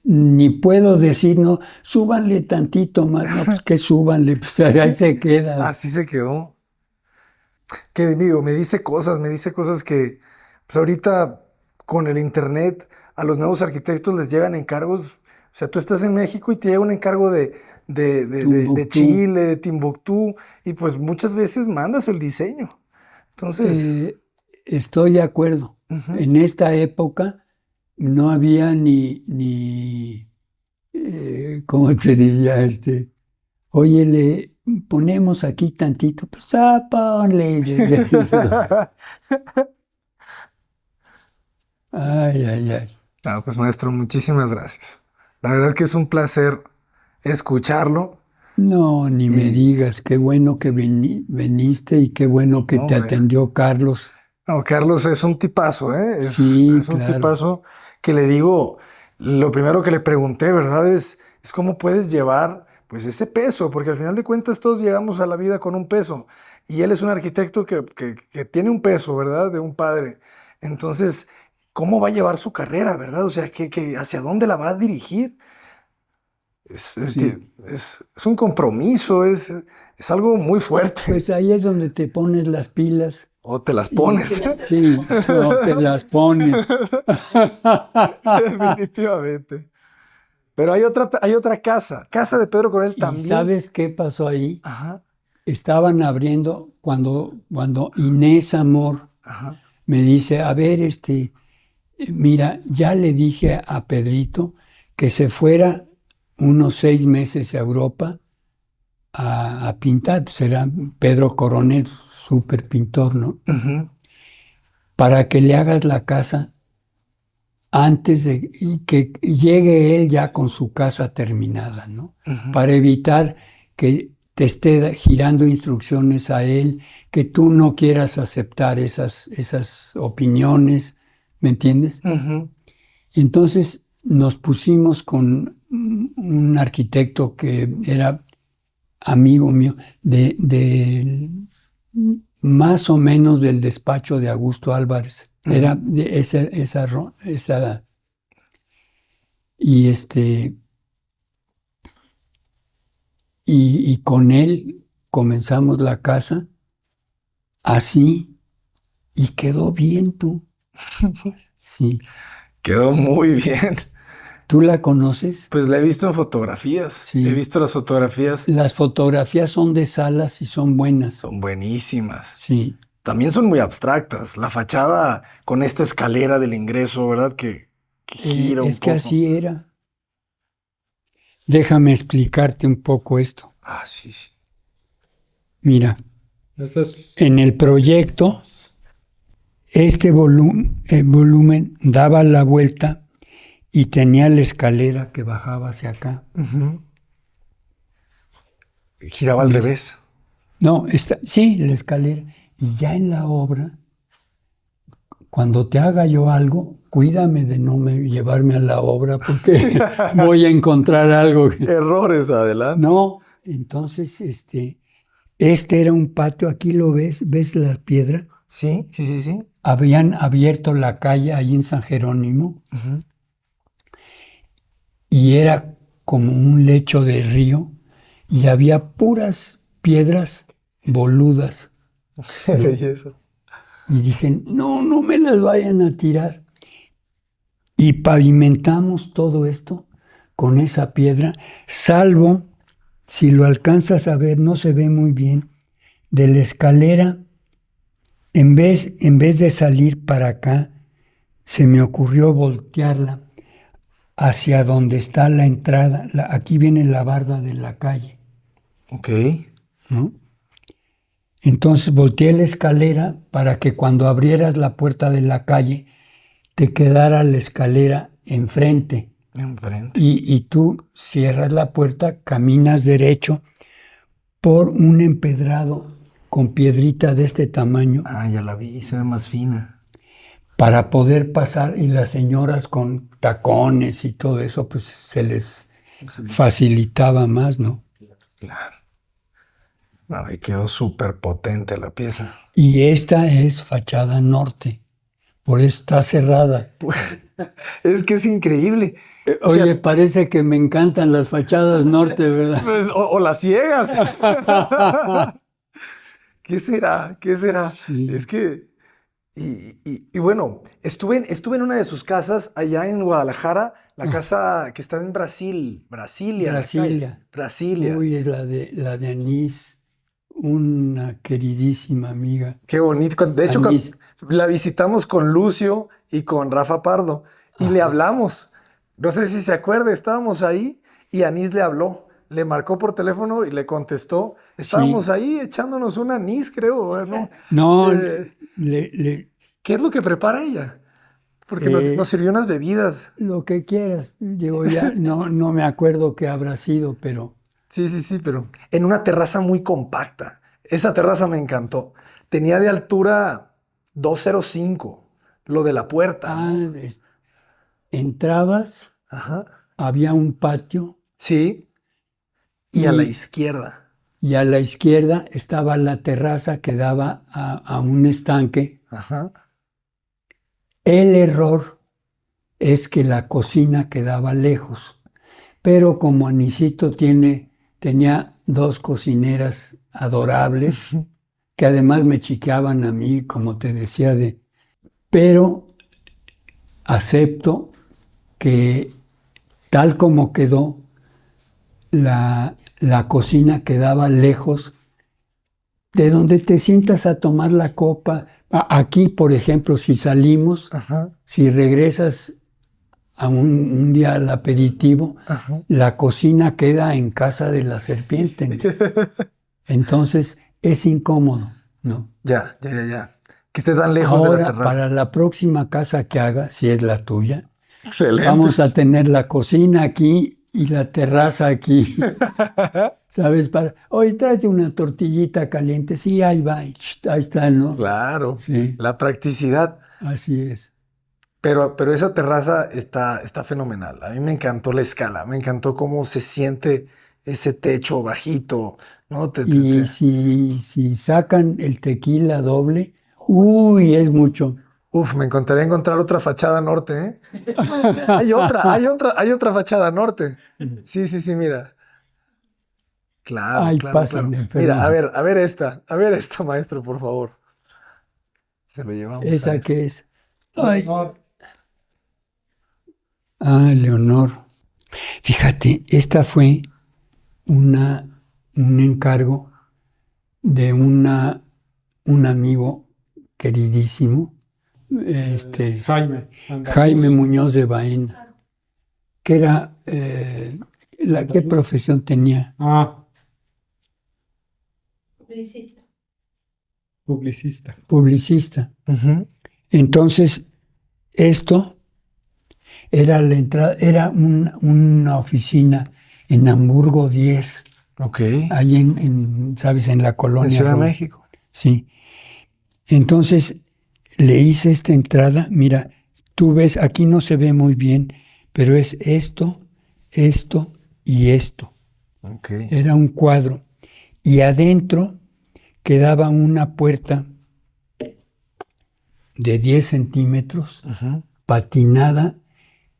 Ni puedo decir, no, súbanle tantito más. No, pues que súbanle, pues ahí se queda. Así se quedó. Que digo, me dice cosas que pues ahorita con el internet a los nuevos arquitectos les llegan encargos. O sea, tú estás en México y te llega un encargo de Chile, de Timbuktu, y pues muchas veces mandas el diseño. Entonces, estoy de acuerdo. En esta época no había ¿cómo te diría? Oye, le ponemos aquí tantito, pues ponle. Ay. pues maestro, muchísimas gracias. La verdad que es un placer escucharlo. No, ni me digas, qué bueno que viniste y qué bueno que te atendió Carlos. No, Carlos es un tipazo, ¿eh? Sí, es un claro. tipazo que le digo, lo primero que le pregunté, ¿verdad? Es cómo puedes llevar pues ese peso, porque al final de cuentas todos llegamos a la vida con un peso y él es un arquitecto que tiene un peso, ¿verdad? De un padre. Entonces, ¿cómo va a llevar su carrera, verdad? O sea, ¿hacia dónde la va a dirigir? Es un compromiso, es algo muy fuerte. Pues ahí es donde te pones las pilas. O te las pones. Sí, no te las pones. Definitivamente. Pero hay otra casa de Pedro Coronel también. ¿Y sabes qué pasó ahí? Ajá. Estaban abriendo cuando Inés Amor me dice, a ver, mira, ya le dije a Pedrito que se fuera unos 6 meses a Europa a pintar. Pues era Pedro Coronel, súper pintor, ¿no? Para que le hagas la casa antes de que llegue él ya con su casa terminada, ¿no? Para evitar que te esté girando instrucciones a él, que tú no quieras aceptar esas opiniones, ¿me entiendes? Entonces nos pusimos con un arquitecto que era amigo mío, más o menos del despacho de Augusto Álvarez. Era de esa y con él comenzamos la casa así y quedó bien tú. Sí. Quedó muy bien. ¿Tú la conoces? Pues la he visto en fotografías. Sí. He visto las fotografías. Las fotografías son de Salas y son buenas. Son buenísimas. Sí. También son muy abstractas. La fachada con esta escalera del ingreso, ¿verdad? Que gira un Es que poco. así era. Déjame explicarte un poco esto. Ah, sí, sí. Mira, Este es en el proyecto, este volumen daba la vuelta y tenía la escalera que bajaba hacia acá. Giraba al revés. No, sí, la escalera. Y ya en la obra, cuando te haga yo algo, cuídame de no llevarme a la obra porque voy a encontrar algo. Errores adelante. No, entonces este era un patio, aquí lo ¿ves la piedra? Sí, sí, sí, sí. Habían abierto la calle ahí en San Jerónimo y era como un lecho de río y había puras piedras boludas. Y eso. Y dije, no me las vayan a tirar. Y pavimentamos todo esto con esa piedra, salvo, si lo alcanzas a ver, no se ve muy bien, de la escalera, en vez de salir para acá, se me ocurrió voltearla hacia donde está la entrada. Aquí viene la barda de la calle, Ok. ¿no? Entonces volteé la escalera para que cuando abrieras la puerta de la calle te quedara la escalera enfrente. Enfrente. Y tú cierras la puerta, caminas derecho por un empedrado con piedrita de este tamaño Ah, ya la vi, se ve más fina. para poder pasar, y las señoras con tacones y todo eso, pues se les facilitaba más, ¿no? Claro. No, y quedó súper potente la pieza. Y esta es fachada norte, por eso está cerrada. Es que es increíble. Oye, O sea, parece que me encantan las fachadas norte, ¿verdad? pues, o las ciegas. ¿Qué será? ¿Qué será? Sí. Es que... Y bueno, estuve en una de sus casas allá en Guadalajara, la casa que está en Brasilia. Brasilia. Uy, es la de Anís, una queridísima amiga. Qué bonito. De hecho, Anís. la visitamos con Lucio y con Rafa Pardo y le hablamos. No sé si se acuerda, estábamos ahí y Anís le habló. Le marcó por teléfono y le contestó. Estábamos ahí echándonos un anís, creo, ¿no? No, ¿Qué es lo que prepara ella? Porque nos sirvió unas bebidas. lo que quieras. Digo, ya no me acuerdo qué habrá sido, pero Sí, pero en una terraza muy compacta. Esa terraza me encantó. Tenía de altura 205, lo de la puerta, ¿no? entrabas, Ajá. había un patio Sí. Y a la izquierda. y a la izquierda estaba la terraza que daba a un estanque. Ajá. El error es que la cocina quedaba lejos, pero como Anisito tenía dos cocineras adorables, que además me chiqueaban a mí, como te decía, pero acepto que tal como quedó, la cocina quedaba lejos de donde te sientas a tomar la copa. Aquí, por ejemplo, si salimos, Ajá. si regresas a un día al aperitivo, la cocina queda en casa de la serpiente. Entonces es incómodo, ¿no? Ya. Que esté tan lejos de la Ahora, terraza. para la próxima casa que haga, si es la tuya, Excelente. vamos a tener la cocina aquí y la terraza aquí, ¿sabes? Oye, tráete una tortillita caliente. Sí, ahí va, ahí está, ¿no? Claro, Sí, la practicidad. así es. Pero esa terraza está fenomenal. A mí me encantó la escala, me encantó cómo se siente ese techo bajito, ¿no? Y si sacan el tequila doble, uy, es mucho. Uf, me encantaría encontrar otra fachada norte, ¿eh? Hay otra fachada norte. Sí, sí, sí, mira. Claro, Ay, claro, claro. pásame, Mira, Fernando. a ver esta, maestro, por favor. Se lo llevamos a ¿Esa él. qué es? Ay, No, Leonor. Fíjate, esta fue un encargo de un amigo queridísimo, Jaime, andaluz. Jaime Muñoz de Baena, que era, ¿qué Andaluz. profesión tenía? Ah, Publicista. publicista. Publicista. Ujú. Entonces, esto era la entrada, era una oficina en Hamburgo 10, Ok. ahí ¿sabes? En la En colonia Ciudad de Roma. México. Sí. Entonces le hice esta entrada. Mira, tú ves, aquí no se ve muy bien, pero es esto, esto y esto. Ok. Era un cuadro. Y adentro quedaba una puerta de 10 centímetros, Ujú. patinada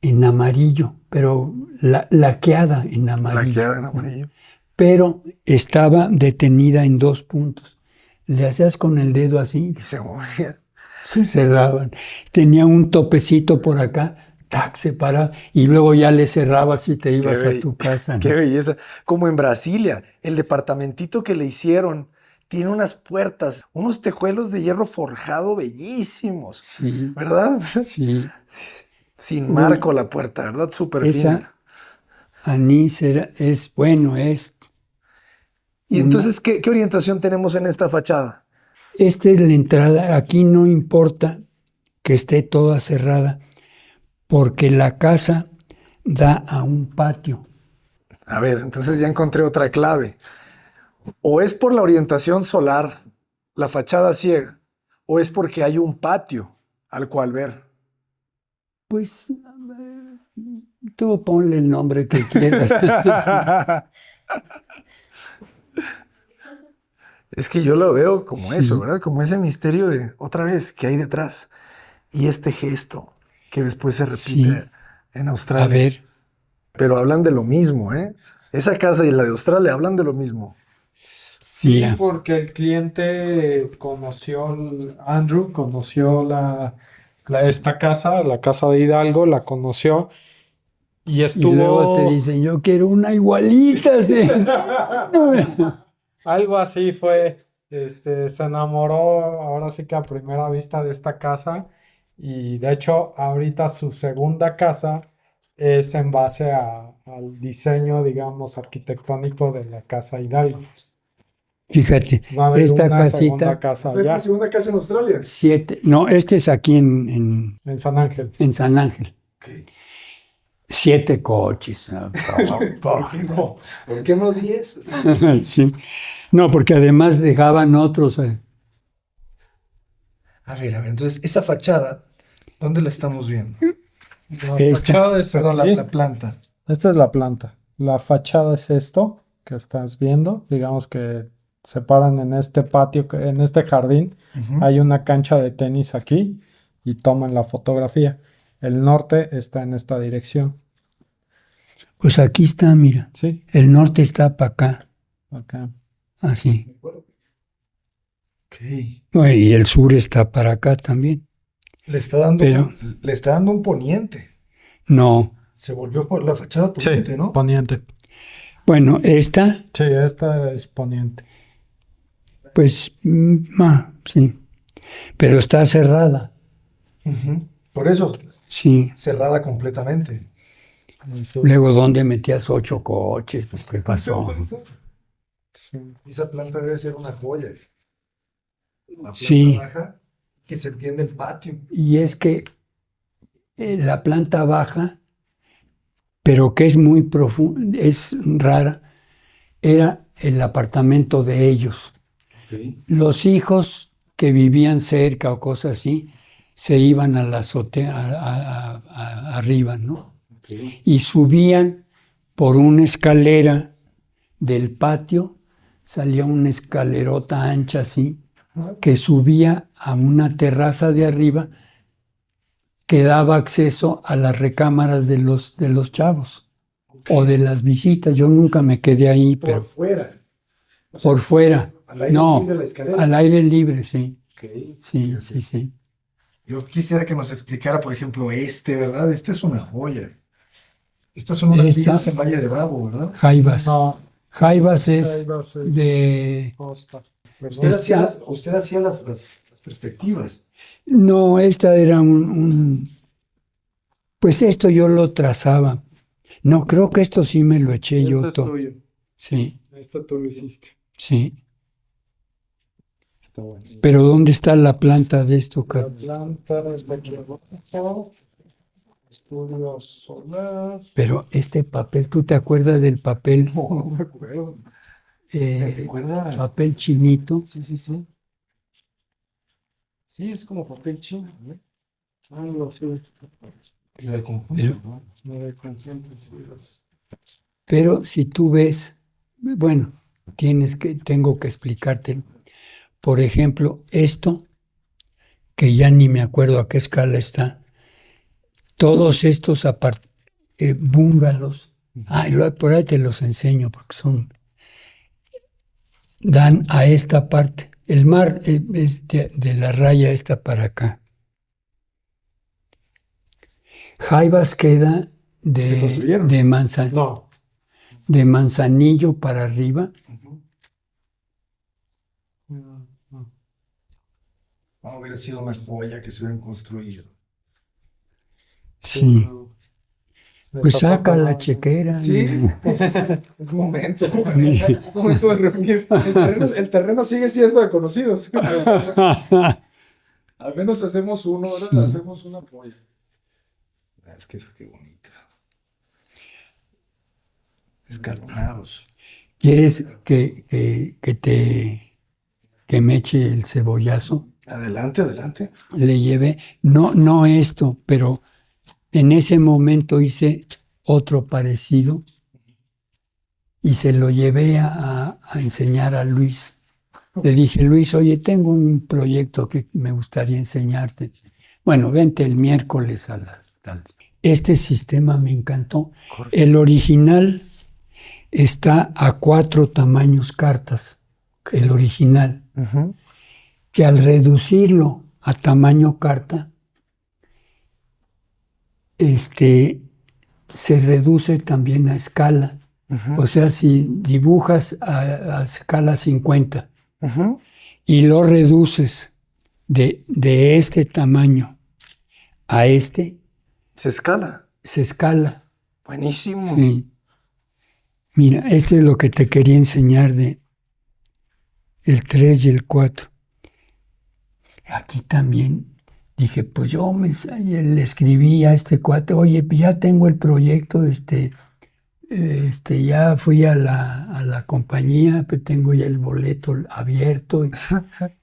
en amarillo, pero laqueada en amarillo. Laqueada en amarillo. Pero estaba detenida en 2 puntos. Le hacías con el dedo así, Y se movía. se cerraban. Tenía un topecito por acá, tac, se paraba, y luego ya le cerrabas y te ibas a tu casa, ¿no? Qué belleza. Como en Brasilia, el departamentito que le hicieron tiene unas puertas, unos tejuelos de hierro forjado bellísimos, Sí, ¿verdad? sí. Sin Uy, marco la puerta, ¿verdad? Súper esa fina. anís es bueno, es Y una. entonces, ¿qué orientación tenemos en esta fachada? Esta es la entrada. Aquí no importa que esté toda cerrada, porque la casa da a un patio. A ver, entonces ya encontré otra clave. O es por la orientación solar, la fachada ciega, o es porque hay un patio al cual ver. Pues tú ponle el nombre que quieras. Es que yo lo veo como Sí. eso, ¿verdad? Como ese misterio de otra vez que hay detrás. Y este gesto que después se repite Sí. en A Australia. ver, Pero hablan de lo mismo, ¿eh? Esa casa y la de Australia hablan de lo mismo. Sí, Mira. porque el cliente Andrew conoció esta casa, la casa de Hidalgo, la conoció y y luego te estuvo, dicen, yo quiero una igualita. Sí. algo así fue, se enamoró ahora sí que a primera vista de esta casa y de hecho ahorita su segunda casa es en base al diseño, digamos, arquitectónico de la casa Hidalgo. Fíjate, Va a haber esta una segunda casita, casa allá, segunda casa en Australia. 7, no, este es aquí en en San Ángel. San Ángel. 7 coches. ¿Por qué no 10? Sí. No, porque además dejaban otros. A ver, entonces, esa fachada, ¿dónde la estamos viendo? La Esta. fachada es Perdón, aquí. la planta. Esta es la planta. La fachada es esto que estás viendo. Digamos que separan en este patio, en este jardín. Hay una cancha de tenis aquí y toman la fotografía. El norte está en esta dirección. Pues aquí está, mira. Sí, El norte está para acá, acá. así. Ok. Bueno, y el sur está para acá también. Le está dando, Pero- le está dando un poniente. No. Se volvió por la fachada Sí, poniente, ¿no? poniente. Bueno, esta, Sí, esta es poniente. pues, sí. Pero está cerrada. Ujú. Por eso, Sí. cerrada completamente. El sur. Luego, ¿dónde metías 8 coches? Pues, ¿qué pasó? Sí. Esa planta debe ser una joya. La planta Sí. baja, que se entiende el patio. Y es que la planta baja pero que es muy profunda, es rara, era el apartamento de ellos. Ok. Los hijos que vivían cerca o cosas así, se iban a la azotea, arriba, ¿no? Ok. Y subían por una escalera del patio, salía una escalerota ancha así, que subía a una terraza de arriba que daba acceso a las recámaras de los chavos o de las visitas. Yo nunca me quedé ahí, Por pero fuera. O sea, por fuera. al aire No, libre la escalera. al aire libre, sí. Ok. Sí, sí, sí. Yo quisiera que nos explicara, por ejemplo, ¿verdad? Este es una joya. Estas son unas Esta- villas en Valle de Bravo, ¿verdad? Jaivas. No, Jaivas es Jaivas es de... costa. Usted hacía las perspectivas. No, esta era Pues esto yo lo trazaba. No, creo que esto sí me lo eché yo Este es todo. tuyo. Sí, Este tú lo hiciste. sí. Está bueno. Pero ¿dónde está la planta de esto, La Carlos? planta está aquí abajo. Estudios solar. Pero este papel, ¿tú te acuerdas del papel? No me acuerdo. ¿Me recuerda? Papel chinito. Sí, sí, sí. Sí, es como papel chino, ¿no? Algo así. Y de conjunto, Pero- ¿no? Me confundo, sí, Pero si tú ves, bueno, tengo que explicártelo. Por ejemplo, esto, que ya ni me acuerdo a qué escala está, todos estos búngalos, por ahí te los enseño porque dan a esta parte. El mar es de la raya esta para acá. Jaivas queda ¿Se construyeron? No, de Manzanillo para arriba. No, hubiera sido una joya que se hubieran construido. Sí. Pues Esta saca parte la no. chequera. Sí. Es momento. Es momento de reunir. El terreno sigue siendo de conocidos. Al menos hacemos uno, ahora Sí. hacemos una joya. Es que qué bonita. Escalonados. ¿Quieres que me eche el cebollazo? Adelante, adelante. Le llevé, no esto, pero en ese momento hice otro parecido y se lo llevé a enseñar a Luis. Le dije, Luis, oye, tengo un proyecto que me gustaría enseñarte. Bueno, vente el miércoles a las tal. Este sistema me encantó. El original está a 4 tamaños cartas, el original, que al reducirlo a tamaño carta, se reduce también a escala. O sea, si dibujas a escala 50 y lo reduces de este tamaño a este, Se escala. se escala. Buenísimo. Sí. Mira, este es lo que te quería enseñar de el 3 y el 4. Aquí también dije, pues yo le escribí a este cuate, oye, ya tengo el proyecto, ya fui a la compañía, pues tengo ya el boleto abierto.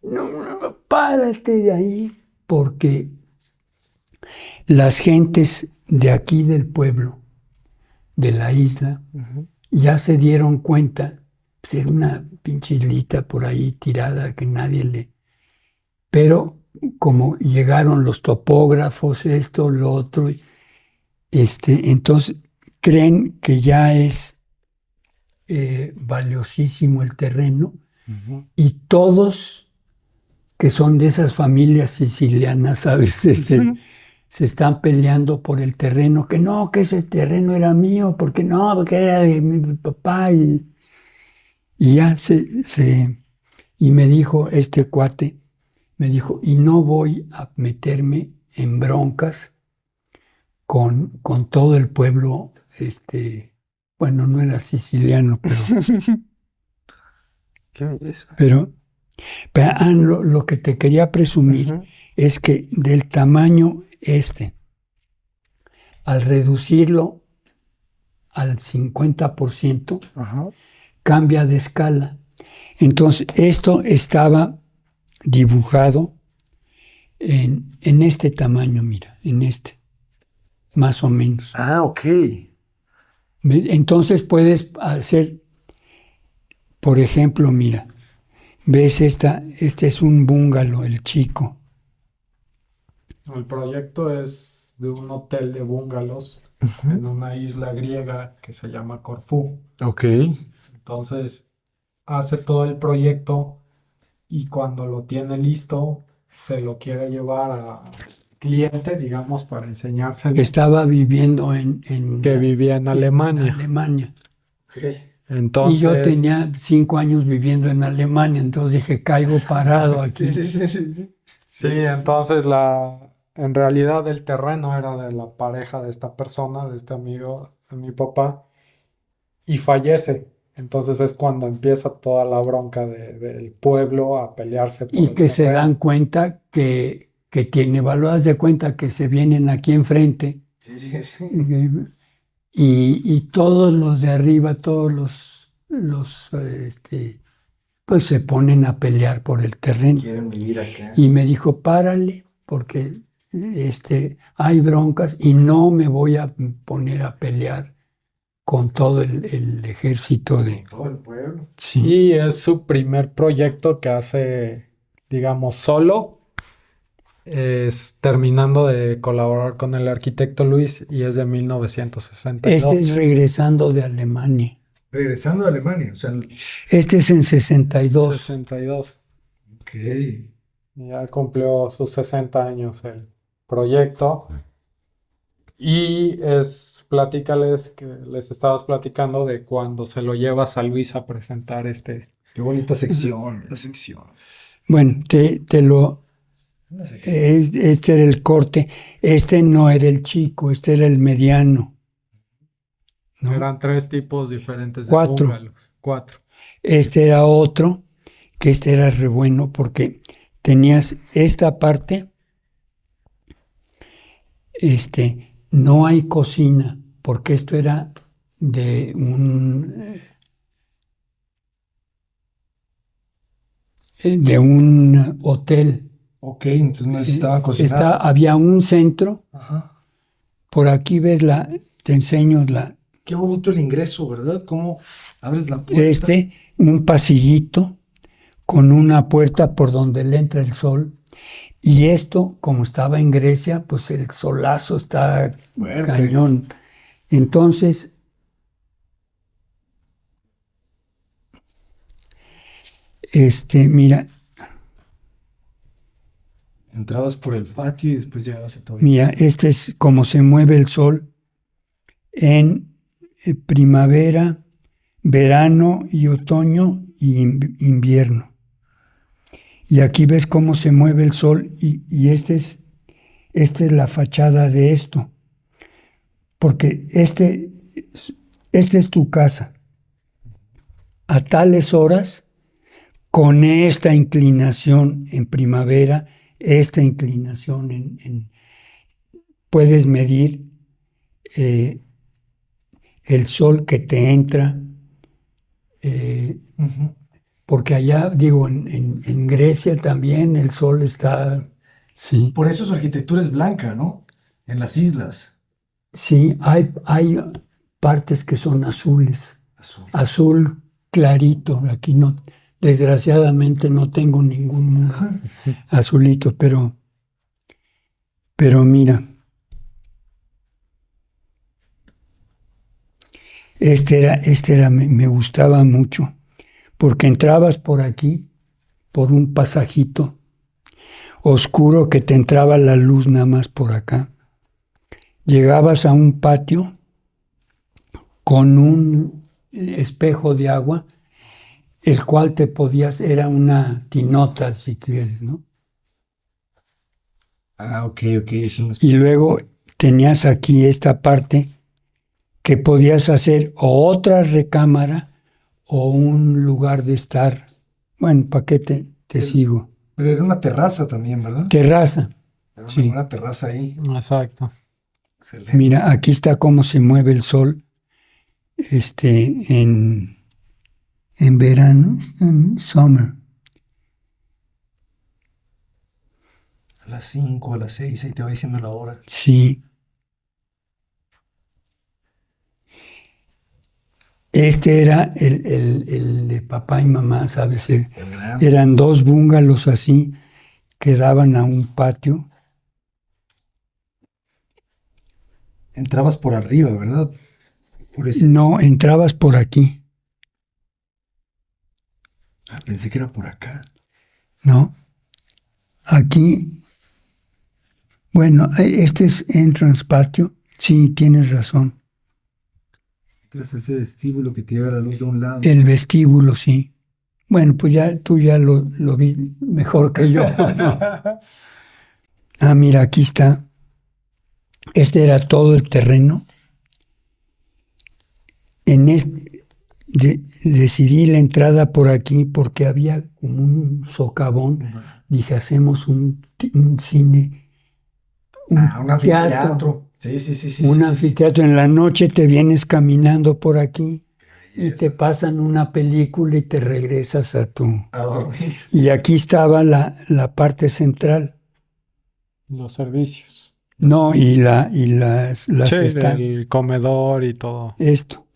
No, párate de ahí, porque las gentes de aquí del pueblo, de la isla, ya se dieron cuenta, pues era una pinche islita por ahí tirada que nadie le... Pero como llegaron los topógrafos, esto, lo otro, entonces creen que ya es valiosísimo el terreno y todos que son de esas familias sicilianas, ¿sabes? Se están peleando por el terreno, que no, que ese terreno era mío, porque no, porque era de mi papá. Y ya y me dijo este cuate, me dijo, y no voy a meterme en broncas con todo el pueblo, bueno, no era siciliano, Qué belleza. pero lo que te quería presumir es que del tamaño al reducirlo al 50%, Ajá. cambia de escala. Entonces, esto estaba dibujado en este tamaño, mira, en este, más o menos. Ah, ok. ¿Ves? Entonces puedes hacer, por ejemplo, mira, ves este es un bungalow, el chico. El proyecto es de un hotel de bungalows en una isla griega que se llama Corfú. Ok. Entonces hace todo el proyecto y cuando lo tiene listo se lo quiere llevar a cliente, digamos, para enseñárselo. Estaba viviendo Que vivía en Alemania. Alemania. Entonces, Y yo tenía 5 años viviendo en Alemania, entonces dije, caigo parado aquí. sí, entonces en realidad el terreno era de la pareja de esta persona, de este amigo de mi papá, y fallece. Entonces es cuando empieza toda la bronca del pueblo a pelearse por Y el que se terreno. dan cuenta que tiene valor, haz de cuenta que se vienen aquí enfrente y todos los de arriba, todos pues se ponen a pelear por el terreno. Quieren vivir acá. Y me dijo, párale, porque hay broncas y no me voy a poner a pelear con todo el ejército de... Todo el pueblo. Sí. Y es su primer proyecto que hace, digamos, solo. Es terminando de colaborar con el arquitecto Luis y es de 1962. Este es regresando de Alemania. Regresando a Alemania, o sea, Este es en 62. 62. ok. Ya cumplió sus 60 años el proyecto. Y platícales que les estabas platicando de cuando se lo lleva a San Luis a presentar Qué bonita sección, la sección. Bueno, este era el corte. Este no era el chico, este era el mediano. ¿no? Eran 3 tipos diferentes de 4. bungalows. 4. Este era otro, que este era re bueno porque tenías esta parte, no hay cocina, porque esto era de un hotel. Ok, entonces no necesitaba cocinar. Había un centro, Ajá. por aquí ves te enseño Qué bonito el ingreso, ¿verdad? Cómo abres la puerta. Un pasillito con una puerta por donde le entra el sol. Y esto, como estaba en Grecia, pues el solazo está Fuerte. cañón. Entonces, mira, Entrabas por el patio y después llegabas a todo. mira, este es como se mueve el sol en primavera, verano y otoño y invierno. Y aquí ves cómo se mueve el sol y esta es la fachada de esto. Porque esta es tu casa. A tales horas, con esta inclinación en primavera, esta inclinación puedes medir el sol que te entra. Porque allá, digo, en Grecia también el sol está... Sí, Por eso su arquitectura es blanca, ¿no? En las islas. sí, hay partes que son azules. Azul clarito. Aquí no, desgraciadamente no tengo ningún muro azulito, pero mira. Me gustaba mucho, porque entrabas por aquí, por un pasajito oscuro que te entraba la luz nada más por acá. Llegabas a un patio con un espejo de agua, el cual era una tinota, si quieres, ¿no? Ah, ok. Y luego tenías aquí esta parte que podías hacer o otra recámara o un lugar de estar. Bueno, ¿para qué te sigo? Pero era una terraza también, ¿verdad? Terraza. Era Sí. una terraza ahí. Exacto. Excelente. Mira, aquí está cómo se mueve el sol en verano, en summer. A las 5, a las 6, ahí te va diciendo la hora. Sí. Este era el de papá y mamá, ¿sabes? Eran 2 bungalows así que daban a un patio. Entrabas por arriba, ¿verdad? Por ese... No, entrabas por aquí, Pensé que era por acá. ¿no? Aquí, bueno, este es entrance patio. Sí, tienes razón. Tras ese vestíbulo que te lleva la luz de un lado. El vestíbulo, sí. Bueno, pues tú ya lo vi mejor que yo. Ah, mira, aquí está. Este era todo el terreno. Decidí la entrada por aquí porque había como un socavón. Dije, hacemos un cine, un anfiteatro. Un anfiteatro. En la noche te vienes caminando por aquí y te pasan una película y te regresas a dormir. Y aquí estaba la parte central. Los servicios. No, y las el comedor y todo. Esto.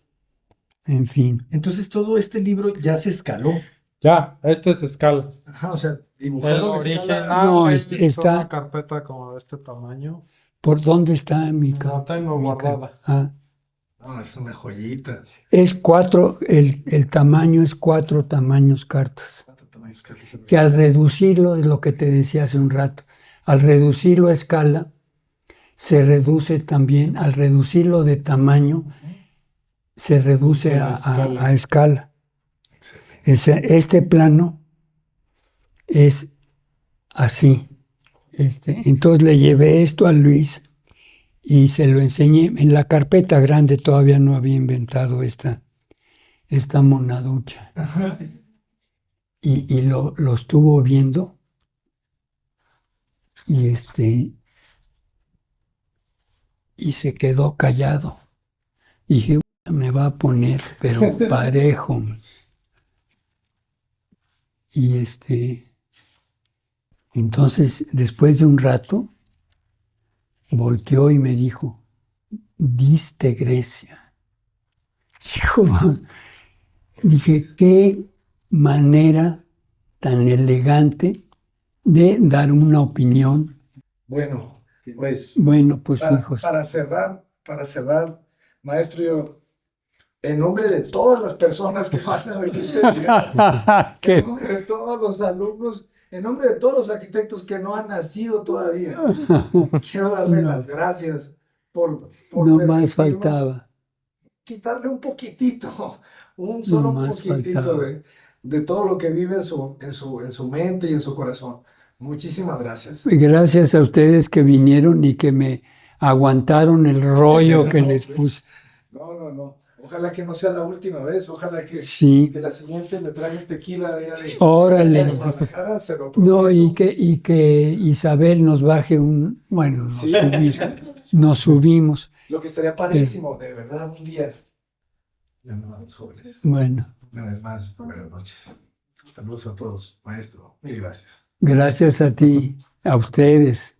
En fin. Entonces todo este libro ya se escaló. Ya, este es escala. Ajá, o sea, El dibujado original No, es está... una carpeta como de este tamaño. ¿Por dónde está mi La tengo guardada. No, es una joyita. Es 4, el tamaño es 4 tamaños cartas. Que al reducirlo, es lo que te decía hace un rato, al reducirlo a escala, se reduce también, al reducirlo de tamaño, se reduce a escala. Este plano es así. Entonces le llevé esto a Luis y se lo enseñé. En la carpeta grande todavía no había inventado esta monaducha. Y lo estuvo viendo y y se quedó callado. Dije, me va a poner, pero parejo. Y entonces, después de un rato, volteó y me dijo, diste Grecia. Dije, qué manera tan elegante de dar una opinión. Bueno, pues hijos. Para cerrar, maestro, yo, en nombre de todas las personas que van a venir, en nombre de todos los alumnos, en nombre de todos los arquitectos que no han nacido todavía, quiero darle las gracias por no más faltaba. Quitarle un poquitito, un poquitito de todo lo que vive en su mente y en su corazón. Muchísimas gracias. Gracias a ustedes que vinieron y que me aguantaron el rollo que les puse. No. Ojalá que no sea la última vez. Ojalá que la siguiente me traigan tequila de Órale. Guadalajara, se lo prometo. No, y que Isabel nos baje nos subimos. Lo que estaría padrísimo, de verdad, un día. Llamados jóvenes. Bueno. Una vez más, buenas noches. Saludos a todos, maestro. Mil gracias. Gracias a ti, a ustedes.